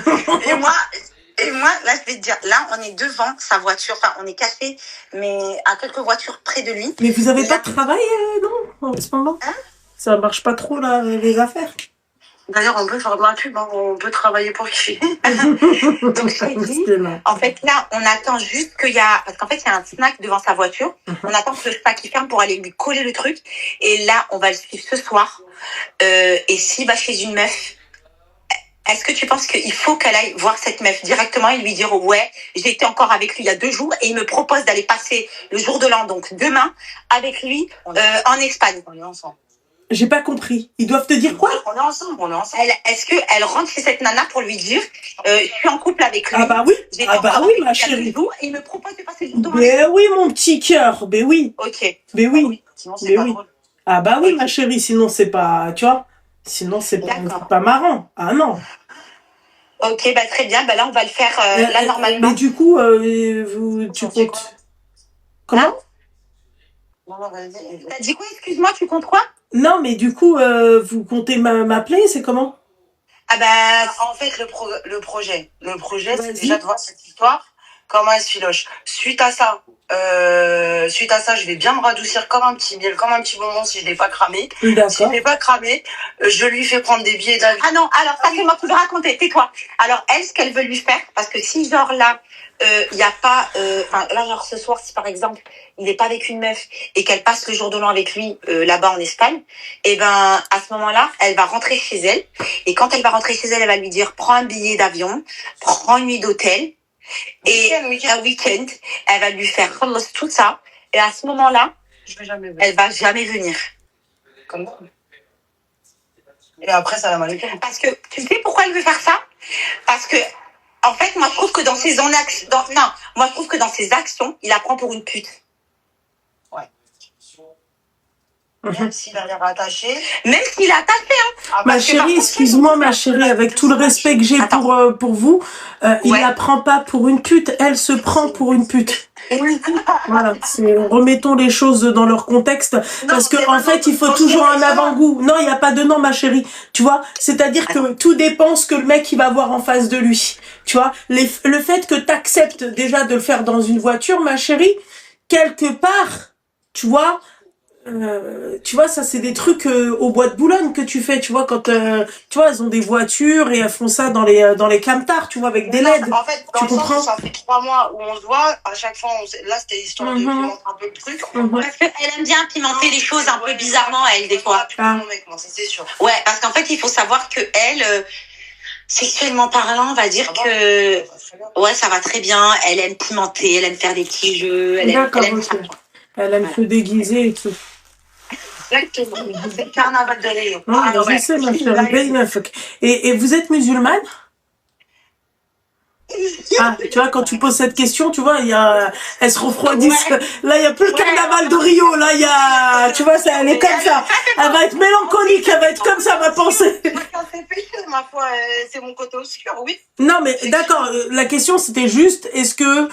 Et moi, là, je vais te dire, là, on est devant sa voiture. Enfin, on est caché, mais à quelques voitures près de lui. Mais vous avez pas de travail, non, en ce moment? Ça marche pas trop, là, les affaires. D'ailleurs, on peut faire de la pub, hein, on peut travailler pour qui. Donc, je t'ai dit, en fait, là, on attend juste qu'il y a... Parce qu'en fait, il y a un snack devant sa voiture. On attend que le snack il ferme pour aller lui coller le truc. Et là, on va le suivre ce soir. Et s'il va chez une meuf, est-ce que tu penses qu'il faut qu'elle aille voir cette meuf directement et lui dire « Ouais, j'ai été encore avec lui il y a 2 jours et il me propose d'aller passer le jour de l'an, donc demain, avec lui en Espagne. » On est ensemble. J'ai pas compris. Ils doivent te dire quoi? On est ensemble. Est-ce qu'elle rentre chez cette nana pour lui dire je suis en couple avec lui. Ah bah oui, J'ai ah bah encore oui, avec ma lui il y a chérie. 2 jours et il me propose de passer le jour de l'an. Ben oui, mon petit cœur. Ben oui, Ok. ben oui. Sinon, Mais c'est pas oui. drôle. Ah bah oui, ma chérie, sinon c'est pas, tu vois, sinon c'est D'accord. pas marrant. Ah non. Ok, bah très bien. Bah là, on va le faire là normalement. Mais du coup, tu On fait comptes. quoi? Comment? Non, vas-y. T'as dit quoi? Excuse-moi, tu comptes quoi? Non, mais du coup, vous comptez m'appeler, c'est comment? Ah bah, En fait, le projet, c'est Vas-y. déjà de voir cette histoire, comment elle se filoche. Suite à ça, je vais bien me radoucir comme un petit miel, comme un petit bonbon si je l'ai pas cramé. Si je D'accord. l'ai pas cramé, je lui fais prendre des billets d'avion. ah non, alors ça c'est moi qui vais raconter, tais-toi. Alors elle, ce qu'elle veut lui faire, parce que si genre là, il y a pas, enfin là genre ce soir, si par exemple il n'est pas avec une meuf et qu'elle passe le jour de l'an avec lui là-bas en Espagne, et ben à ce moment-là, elle va rentrer chez elle. Et quand elle va rentrer chez elle, elle va lui dire prends un billet d'avion, prends une nuit d'hôtel et un week-end. Elle va lui faire tout ça. Et à ce moment-là, Je vais jamais venir. elle va jamais venir. Comme ça. Et après, ça va mal. Parce que tu sais pourquoi elle veut faire ça? Parce que en fait, moi je trouve que dans ses actions, il la prend pour une pute. Même s'il a l'air attaché. Même s'il est attaché, Ah, Ma parce que par chérie, contre, excuse-moi, ma chérie, avec tout le respect que j'ai Attends. pour vous, il Ouais. la prend pas pour une pute, elle se prend pour une pute. Voilà, remettons les choses dans leur contexte, parce que en fait, il faut toujours un avant-goût. Non, il n'y a pas de non, ma chérie. Tu vois, c'est-à-dire que tout dépend ce que le mec il va avoir en face de lui. Tu vois, le fait que tu acceptes déjà de le faire dans une voiture, ma chérie, quelque part, tu vois, ça c'est des trucs au bois de Boulogne que tu fais, tu vois, quand tu vois, elles ont des voitures et elles font ça dans les camtars, tu vois, avec des LED. En fait, dans Tu le sens comprends? où ça fait 3 mois où on se voit, à chaque fois, là, c'était histoire de pimenter un peu le truc. parce qu'elle aime bien pimenter les choses un peu bizarrement, elle, des fois. Ah. Mon mec, moi, ça, c'est sûr. Ouais, parce qu'en fait, il faut savoir que elle, sexuellement parlant, on va dire que ouais, ça va très bien. Elle aime pimenter, elle aime faire des petits jeux, elle aime D'accord, ça. ok. Elle aime se déguiser et tout. Exactement. C'est le carnaval de Léo. Je sais, ma chérie, belle meuf. Et vous êtes musulmane? Ah, tu vois, quand tu poses cette question, tu vois, elles se refroidissent. Là, il y a plus le carnaval de Rio. Là, il y a, tu vois, elle est comme ça. Elle va être mélancolique, elle va être comme ça, ma pensée. Chacun ses péchés, ma foi, c'est mon côté obscur, oui. Non, mais d'accord, la question c'était juste, est-ce que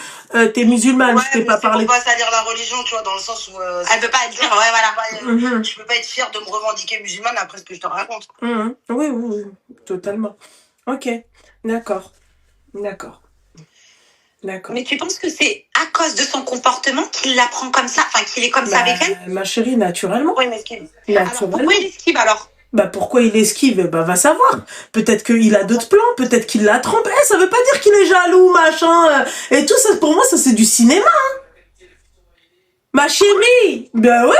t'es musulmane? Je t'ai pas parlé. On va salir la religion, tu vois, dans le sens où. Elle peut pas dire, ouais, voilà. Mhm. Je peux pas être fière de me revendiquer musulmane après ce que je te raconte. Mhm. Oui, oui, oui, totalement. Ok, d'accord. D'accord. D'accord. Mais tu penses que c'est à cause de son comportement qu'il la prend comme ça, enfin qu'il est comme ça avec elle? Ma chérie, naturellement. Oui, mais ce qui. Alors pourquoi il esquive alors? Bah pourquoi il esquive? Bah va savoir. Peut-être qu'il a d'autres plans, peut-être qu'il la trompe. Ça veut pas dire qu'il est jaloux, machin. Et tout ça, pour moi, ça c'est du cinéma. Hein. Ma chérie. Bah ouais.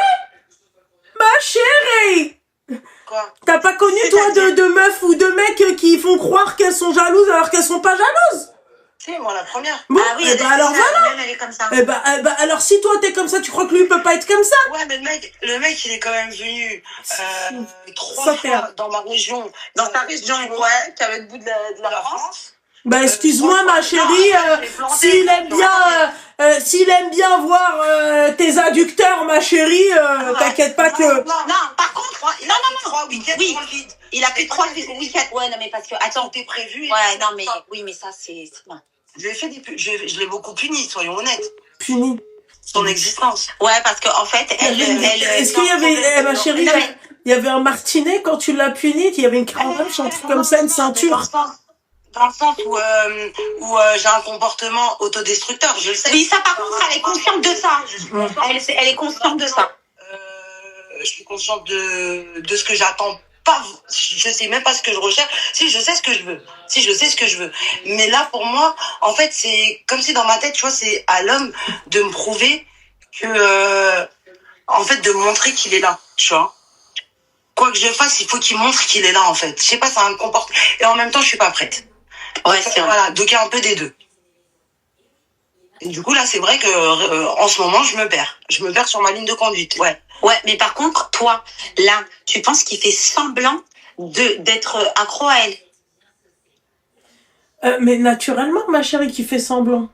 Ma chérie. Quoi? T'as pas connu toi de meufs ou de mecs qui font croire qu'elles sont jalouses alors qu'elles sont pas jalouses? Si, moi la première. Bon, Ah oui, alors voilà. elle est comme ça. Alors si toi t'es comme ça, tu crois que lui peut pas être comme ça? Ouais, mais le mec, il est quand même venu trois Ça fois dans ma région. Dans ta région, ouais, qui avait le bout de la France. Bah excuse-moi ma chérie, s'il aime bien voir tes adducteurs ma chérie, t'inquiète pas que... Non, par contre, non, 3 week-ends oui. dans le vide. il a fait 3 week-ends. Ouais, non, mais parce que, attends. C'était prévu. Ouais, non, mais, oui, mais ça, c'est, non. Je l'ai beaucoup puni, soyons honnêtes. Puni. Son existence. Ouais, parce qu'en fait, elle. Est-ce qu'il y avait, ma chérie, Non, mais- il y avait un martinet quand tu l'as puni, il y avait une cravache, un truc comme ça, une ceinture. Dans le sens où j'ai un comportement autodestructeur, je le sais. Oui, ça, par contre, elle est consciente de ça. Elle est consciente de ça. Je suis consciente de ce que j'attends pas. Je sais même pas ce que je recherche. Si, je sais ce que je veux. Si, je sais ce que je veux. Mais là, pour moi, en fait, c'est comme si dans ma tête, tu vois, c'est à l'homme de me prouver que, en fait, de montrer qu'il est là, tu vois. Quoi que je fasse, il faut qu'il montre qu'il est là, en fait. Je sais pas, ça me comporte. Et en même temps, je suis pas prête. Ouais, c'est vrai. Voilà, donc il y a un peu des deux. Et du coup, là, c'est vrai que en ce moment, je me perds. Je me perds sur ma ligne de conduite. Ouais. Ouais, mais par contre, toi, là, tu penses qu'il fait semblant d'être accro à elle? Mais naturellement, ma chérie, qui fait semblant.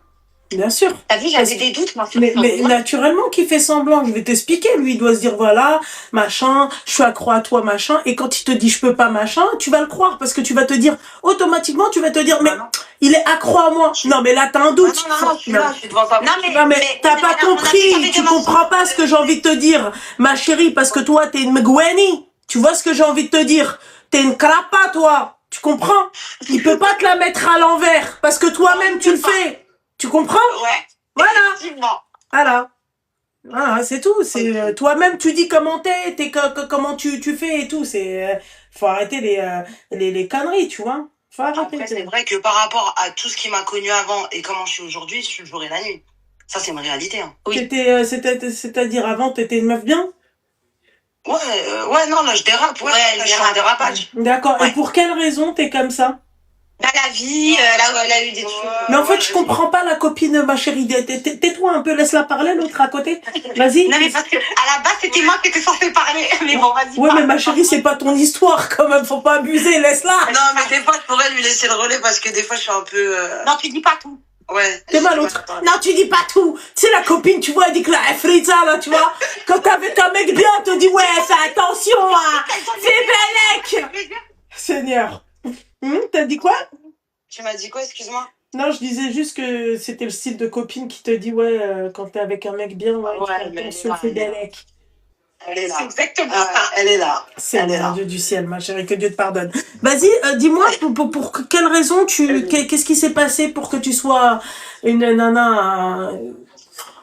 Bien sûr. T'as vu, j'avais des doutes, moi, sur Mais ça. naturellement, qui fait semblant. Je vais t'expliquer. Lui, il doit se dire, voilà, machin, je suis accro à toi, machin. Et quand il te dit, je peux pas, machin, tu vas le croire. Parce que tu vas te dire, automatiquement, tu vas te dire, mais il est accro à moi. Non, mais là, t'as un doute. Non, je suis là, je suis devant ça. Non, mais t'as pas compris. Tu comprends pas ce que j'ai envie de te dire, ma chérie, parce que toi, t'es une mgweni. Tu vois ce que j'ai envie de te dire? T'es une crapa, toi. Tu comprends? Il peut pas te la mettre à l'envers. Parce que toi-même, tu le fais. Tu comprends? Ouais. Voilà. Effectivement. Voilà, c'est tout. C'est toi-même, tu dis comment comment tu fais et tout. C'est faut arrêter les conneries, tu vois. Faut arrêter. Après, c'est vrai que par rapport à tout ce qui m'a connu avant et comment je suis aujourd'hui, je suis le jour et la nuit. Ça, c'est une réalité. Hein. Oui. C'est-à-dire avant, t'étais une meuf bien. Ouais, non, là, je dérape. Ouais, elle je suis en dérapage. D'accord. Ouais. Et pour quelle raison t'es comme ça? Bah, la vie, là où elle a eu des trucs. Mais en fait, je comprends pas la copine, ma chérie. Tais-toi un peu, laisse-la parler, l'autre à côté. Vas-y. Non, mais parce que, à la base, c'était moi qui étais censée parler. Mais bon, vas-y. Ouais, parle. mais ma chérie, c'est pas ton histoire, quand même. Faut pas abuser, laisse-la. Non, mais des fois, je pourrais lui laisser le relais parce que des fois, je suis un peu... Non, tu dis pas tout. Ouais. T'es mal l'autre. Non, tu dis pas tout. Tu sais, la copine, tu vois, elle dit que la Frita, là, tu vois, quand t'es avec un mec bien, elle te dit, ouais, fais attention, hein. C'est Belek. Seigneur. T'as dit quoi? Tu m'as dit quoi, excuse-moi? Non, je disais juste que c'était le style de copine qui te dit, ouais, quand t'es avec un mec bien, ouais, fais mais attention, fais Belek. Elle est là. C'est exactement Ah, ça. elle est là. Seigneur Dieu du ciel, ma chérie, que Dieu te pardonne. Vas-y, dis-moi, pour quelle raison qu'est-ce qui s'est passé pour que tu sois une nana,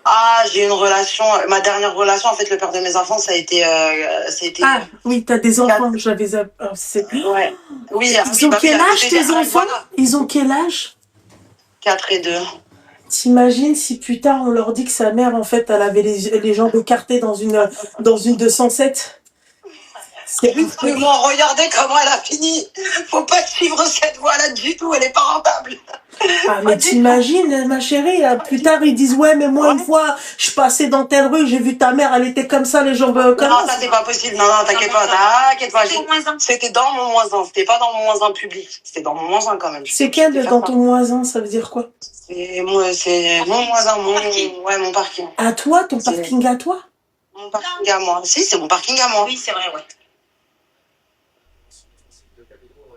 Ah, j'ai une relation... Ma dernière relation, en fait, le père de mes enfants, ça a été... Ah, oui, t'as des enfants, j'avais... Ouais. Oui, Ils ont quel âge, tes enfants? Ils ont quel âge? 4 et 2. T'imagines si plus tard on leur dit que sa mère, en fait, elle avait les jambes écartées dans une 207? C'est Justement, regardez comment elle a fini. Faut pas suivre cette voie-là du tout, elle est pas rentable. Ah, mais t'imagines, ma chérie, plus tard ils disent, ouais, mais moi, une fois, je passais dans telle rue, j'ai vu ta mère, elle était comme ça, les jambes comme Non, ça c'est pas possible. Non, t'inquiète pas, t'inquiète pas. C'était moins un. C'était dans mon moins 1, c'était pas dans mon moins 1 public. C'était dans mon moins 1 quand même. C'est quel dans ton moins 1, ça veut dire quoi? C'est mon moins 1, mon parking. À toi, ton parking à toi? Mon parking à moi. Si, c'est mon parking à moi. Oui, c'est vrai, ouais.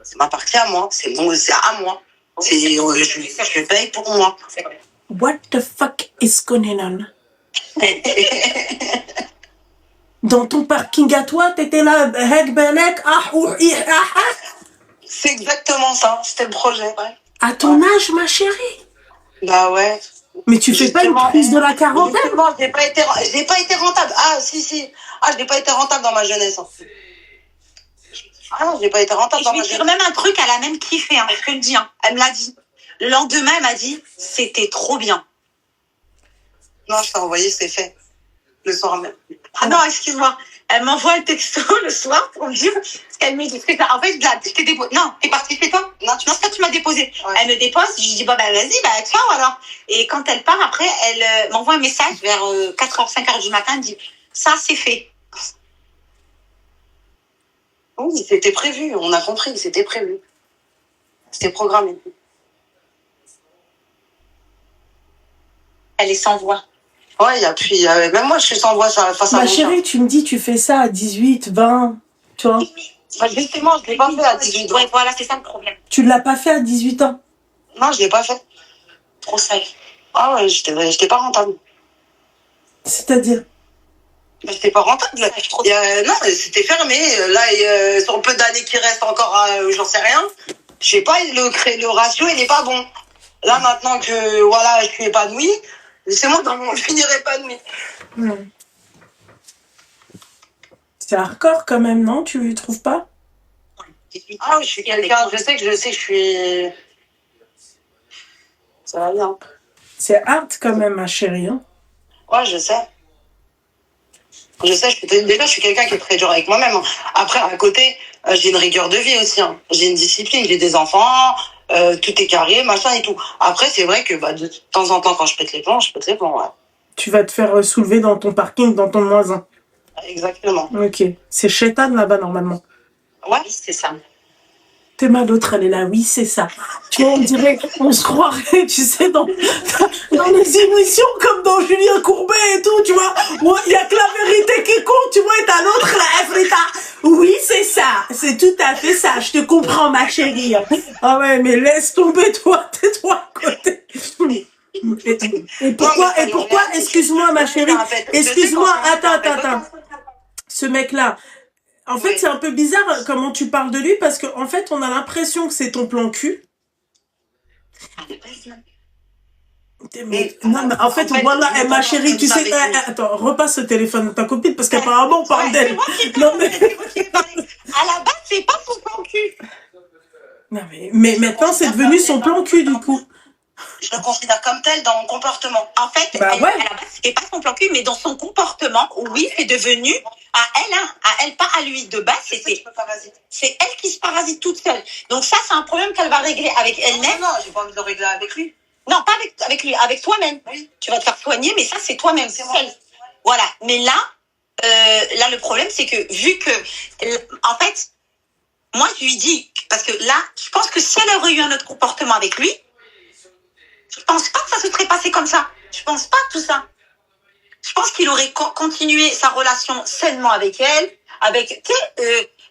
C'est ma partie à moi. C'est à moi. Je paye pour moi. C'est vrai. What the fuck is going on? Dans ton parking à toi, t'étais là, C'est exactement ça. C'était le projet. Ouais. à ton âge, ma chérie. Bah ouais. Mais tu fais pas une crise de la quarantaine? Justement, j'ai pas été rentable. Ah, si. Ah, je n'ai pas été rentable dans ma jeunesse. Hein. Ah non, j'ai pas été rentable Et dans je vais ma te vie. dire même un truc, elle a même kiffé, hein, je te le dis, hein. Elle me l'a dit. Le lendemain, elle m'a dit, c'était trop bien. Non, je t'ai envoyé, c'est fait. Le soir même. Ah non, excuse-moi. Elle m'envoie un texto le soir pour me dire ce qu'elle me dit. Parce que, en fait, je t'ai déposé. Non, t'es partie chez toi? Non, Non, ça, tu m'as déposé. Ouais. Elle me dépose, je lui dis, bah, vas-y, bah, ciao alors. Et quand elle part, après, elle m'envoie un message vers 4h, 5h du matin, elle me dit, ça, c'est fait. oui, c'était prévu. On a compris, c'était prévu. C'était programmé. Elle est sans voix. Ouais, et puis, même moi, je suis sans voix face à Ma mon chat. chérie, tu me dis, tu fais ça à 18, 20, tu vois. Bah, justement, je l'ai pas fait à 18 ans. Ouais, voilà, c'est ça le problème. Tu ne l'as pas fait à 18 ans. Non, je l'ai pas fait. Trop safe. Ah ouais, j'étais pas rentable. C'est-à-dire, J'étais pas rentable. Non, c'était fermé. Là, sur le peu d'années qui restent encore, j'en sais rien. Je sais pas, le ratio, il est pas bon. Là, maintenant que, voilà, je suis épanouie, laissez-moi dans mon finir épanouie. c'est hardcore quand même, non? Tu trouves pas? Ah oui, je suis quelqu'un, je sais que je suis... Ça va bien. C'est hard quand même, ma chérie. Hein. Ouais, je sais. Déjà, je suis quelqu'un qui est très dur avec moi-même. Après, à côté, j'ai une rigueur de vie aussi. Hein. J'ai une discipline, j'ai des enfants, tout est carré, machin et tout. Après, c'est vrai que de temps en temps, quand je pète les plombs, ouais. Tu vas te faire soulever dans ton parking, dans ton moins 1. Exactement. Ok. C'est Chétan là-bas, normalement. Ouais, C'est ça. T'es ma l'autre, elle est là. Oui, c'est ça. Tu vois, on dirait, on se croirait, tu sais, dans les émissions comme dans Julien Courbet et tout, tu vois. Il y a que la vérité qui compte, tu vois, et t'as l'autre là, Frita. Oui, c'est ça. C'est tout à fait ça. Je te comprends, ma chérie. Ah ouais, mais laisse tomber, toi. Tais-toi à côté. Et pourquoi, excuse-moi, ma chérie. Excuse-moi, attends. Ce mec-là. En fait, Oui. c'est un peu bizarre comment tu parles de lui parce qu'en fait, on a l'impression que c'est ton plan cul. Mais, non, mais en fait, voilà, ma chérie, tu sais, attends, repasse le téléphone de ta copine parce qu'apparemment, on parle d'elle. Non, mais... À la base, c'est pas son plan cul. Non, mais maintenant, c'est devenu son plan cul, du coup. Je le considère comme tel dans mon comportement. En fait, Bah à ouais. la base, c'était pas son plan cul, mais dans son comportement, oui, c'est devenu à elle, pas à lui. De base, c'est elle qui se parasite toute seule. Donc ça, c'est un problème qu'elle va régler avec elle-même. Non, j'ai pas envie de le régler avec lui. Non, pas avec lui, avec toi-même. Oui. Tu vas te faire soigner, mais ça, c'est toi-même, C'est c'est moi. seul. Voilà. Mais là, le problème, c'est que vu que, en fait, moi, je lui dis, parce que là, je pense que si elle aurait eu un autre comportement avec lui, je pense pas que ça se serait passé comme ça. Je pense pas tout ça. Je pense qu'il aurait continué sa relation sainement avec elle,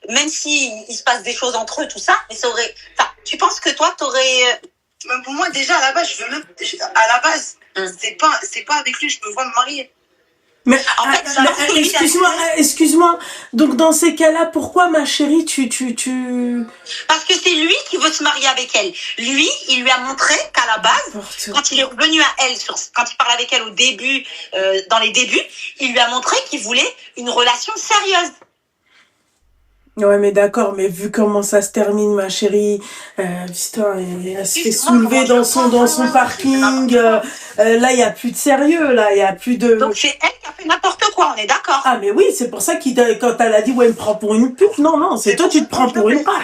même si il se passe des choses entre eux, tout ça, mais ça aurait. Enfin, tu penses que toi, t'aurais. Même pour moi, déjà, à la base, c'est pas avec lui, je me vois me marier. Mais, En fait, excuse-moi. Donc, dans ces cas-là, pourquoi, ma chérie, tu... Parce que c'est lui qui veut se marier avec elle. Lui, il lui a montré qu'à la base, quand il est revenu à elle, quand il parle avec elle au début, dans les débuts, il lui a montré qu'il voulait une relation sérieuse. Ouais, mais d'accord, mais vu comment ça se termine, ma chérie, putain, elle se fait soulever dans son parking, là, il y a plus de sérieux, là, il y a plus de... Donc c'est elle qui a fait n'importe quoi, on est d'accord. Ah, mais oui, c'est pour ça quand elle a dit, ouais, il me prend pour une pute, non, c'est toi, tu te prends pour une... Ah,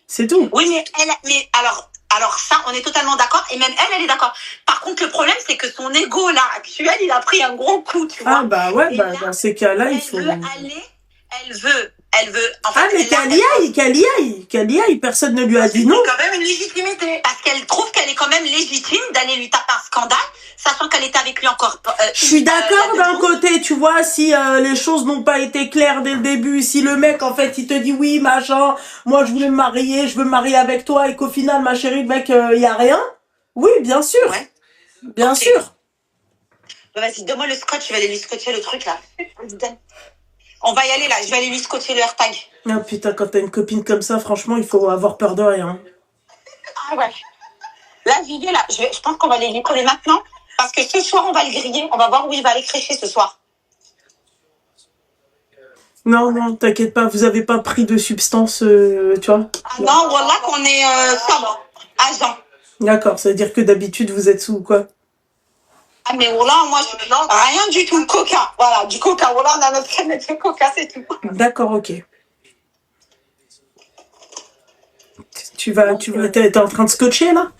c'est tout. Oui, mais alors ça, on est totalement d'accord, et même elle est d'accord. Par contre, le problème, c'est que son ego, là, actuel, il a pris un gros coup, tu vois. Ah, bah ouais, Et bah, là, dans ces cas-là, il elle faut... veut aller, elle veut, en fait, Ah, mais qu'elle y aille, personne ne lui a dit non. C'est quand même une légitimité. parce qu'elle trouve qu'elle est quand même légitime d'aller lui taper un scandale, sachant qu'elle était avec lui encore. Je suis d'accord d'un côté, tu vois, si les choses n'ont pas été claires dès le début, si le mec, en fait, il te dit oui, machin, moi je voulais me marier, je veux me marier avec toi, et qu'au final, ma chérie, le mec, y a rien. Oui, bien sûr. Ouais. Bien Ok. sûr. Vas-y, donne-moi le scotch, je vais aller lui scotcher le truc, là. On va y aller, là, je vais aller lui scotcher le AirTag. Ah putain, quand t'as une copine comme ça, franchement, il faut avoir peur de rien. Ah ouais. Là, j'y vais, là. Je pense qu'on va aller lui coller maintenant, parce que ce soir, on va le griller, on va voir où il va aller crécher ce soir. Non, non, t'inquiète pas, vous avez pas pris de substance, tu vois. Ah non, voilà qu'on est sobre, à jeun. D'accord, ça veut dire que d'habitude vous êtes sous quoi? Ah mais voilà, moi, rien du tout. Coca, voilà, du coca. Voilà, on a notre canette de coca, c'est tout. D'accord, ok. T'es en train de scotcher là?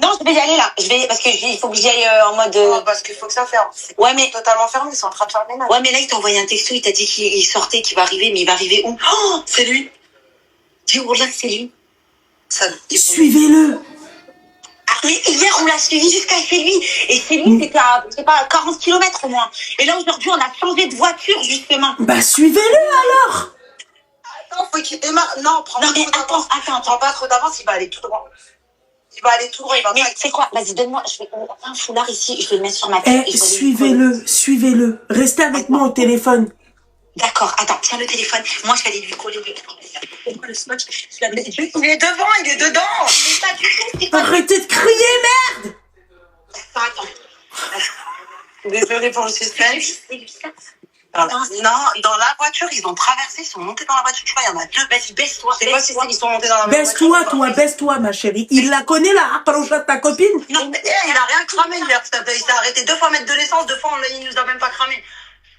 Non, je vais y aller là. Parce qu'il faut que j'y aille en mode. Parce qu'il faut que ça ferme. C'est Ouais, mais. totalement fermé, ils sont en train de faire le ménage. Ouais, mais là, il t'a envoyé un texto, il t'a dit qu'il sortait, qu'il va arriver, mais il va arriver où? Oh, C'est lui. dis oh là, c'est lui. Ça, Suivez-le! Ah, mais hier, on l'a suivi jusqu'à chez lui. Et chez lui, c'était à, je sais pas, 40 km au moins. Et là, aujourd'hui, on a changé de voiture, justement. Bah suivez-le alors! Attends, faut qu'il démarre. Non, prends Non, pas mais trop d'avance. Prends pas trop d'avance, il va aller tout droit. Il va aller tout droit, il va Mais pas. c'est quoi? Vas-y, donne-moi. Je vais un foulard ici, je vais le mettre sur ma tête. Eh, suivez-le. Restez avec moi au téléphone. D'accord, attends, tiens le téléphone. Moi, je vais aller lui coller le scotch. Il est devant, il est dedans. C'est pas du tout, c'est pas Arrêtez de crier, merde! Attends. Désolée pour le suspense. C'est lui, ça. Non, dans la voiture, ils ont traversé, ils sont montés dans la voiture. Tu vois, il y en a deux. Vas-y, baisse-toi. C'est quoi si ils sont montés dans la même voiture? Baisse-toi, ma chérie. Il la connaît, la harpalocha de ta copine? Non, mais il a rien cramé, hier. Il s'est arrêté 2 fois mettre de l'essence, 2 fois il nous a même pas cramé.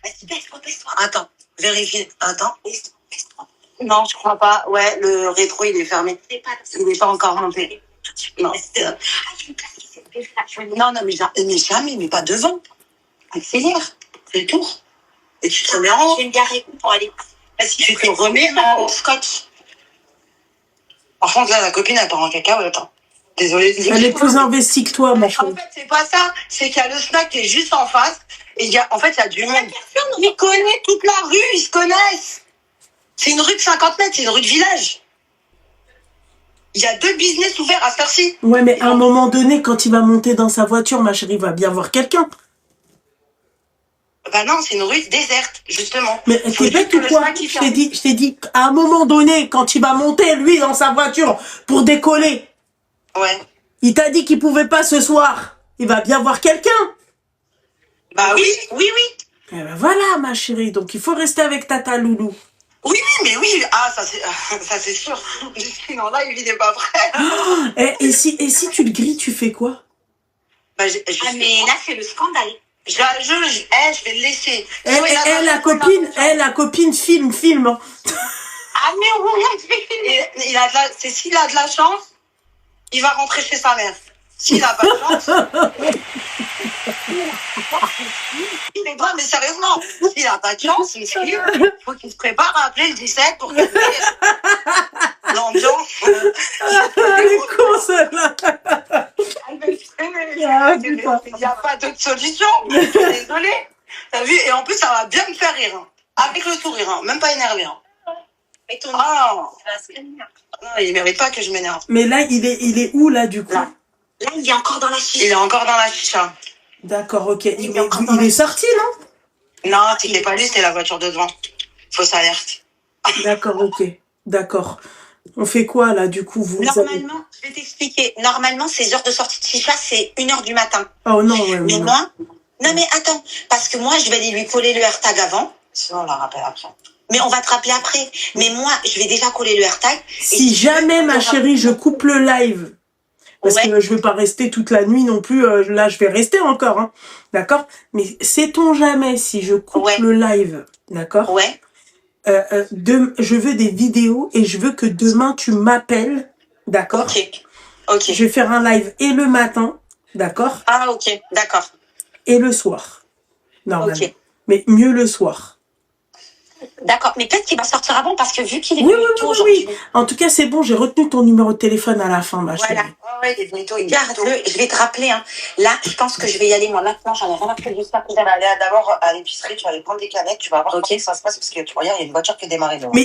Vas-y, baisse-toi. Attends, vérifie. Attends. Baisse-toi. Non, je crois pas. Ouais, le rétro, il est fermé. Il n'est pas encore monté. Non. Non, mais jamais, mais pas devant. Accélère. C'est le tour. Et tu te remets en haut. Je vais me garer pour aller. Vas-y, tu te remets en haut. Scotch. Par contre, là, la copine, elle part en cacahuète. Attends. Désolée. Elle est plus investie que toi, ma En chérie. fait, c'est pas ça. C'est qu'il y a le snack qui est juste en face. Et il y a du monde. Ils connaissent toute la rue, ils se connaissent. C'est une rue de 50 mètres, c'est une rue de village. Il y a 2 business ouverts à cette heure-ci. Ouais, mais à un moment donné, quand il va monter dans sa voiture, ma chérie, il va bien voir quelqu'un. Bah non, c'est une rue déserte, justement. Mais t'es bête ou quoi? Je t'ai dit, à un moment donné, quand il va monter, lui, dans sa voiture, pour décoller, Ouais. il t'a dit qu'il pouvait pas ce soir. Il va bien voir quelqu'un. Bah oui. Eh ben voilà, ma chérie. Donc, il faut rester avec Tata Loulou. Oui, mais oui. Ah, ça c'est sûr. Sinon, là, il n'est pas vrai. Et si tu le grilles, tu fais quoi? Bah, Mais là, c'est le scandale. je vais le laisser. La copine, filme. Hein. Ah, mais regarde, S'il a de la chance, il va rentrer chez sa mère. S'il a pas de chance. Non, mais sérieusement, s'il a pas de chance, il faut qu'il se prépare à appeler le 17 pour que l'ambiance. Elle est con, celle-là. Il n'y a pas d'autre solution. Je suis désolée. T'as vu? Et en plus, ça va bien me faire rire. Hein. Avec le sourire, hein. Même pas énervé. Hein. Ah. Non, il mérite pas que je m'énerve. Mais là, il est où, là, du coup? Là, il est encore dans la chicha. Il est encore dans la chicha. D'accord, ok. Il est sorti, non? Non, c'était pas lui, c'était la voiture de devant. Fausse alerte. D'accord, ok. D'accord. On fait quoi, là, du coup, vous Normalement, je vais t'expliquer. Normalement, ces heures de sortie de chicha, c'est 1h du matin. Oh non, ouais. Mais moi, non mais attends, parce que moi, je vais aller lui coller le AirTag avant. Sinon, on la rappelle après. Mais on va te rappeler après. Mais moi, je vais déjà coller le AirTag. Si jamais, ma chérie, je coupe le live, parce que je veux pas rester toute la nuit non plus, là, je vais rester encore, hein. D'accord? Mais sait-on jamais si je coupe le live, d'accord? Ouais. Je veux des vidéos et je veux que demain, tu m'appelles, d'accord? Ok. Je vais faire un live et le matin, d'accord? Ah, ok, d'accord. Et le soir. Normalement. Ok. Mais mieux le soir. D'accord, mais peut-être qu'il va sortir avant parce que vu qu'il est venu tôt aujourd'hui. En tout cas, c'est bon, j'ai retenu ton numéro de téléphone à la fin, ma chérie. Voilà. Ouais, il est venu tôt. Garde-le, je vais te rappeler. Hein. Là, je pense que je vais y aller moi maintenant. J'en ai rien à foutre du sac. Tu vas aller d'abord à l'épicerie, tu vas aller prendre des canettes, tu vas voir comment ça se passe parce que tu regardes, il y a une voiture qui est démarrée devant. Mais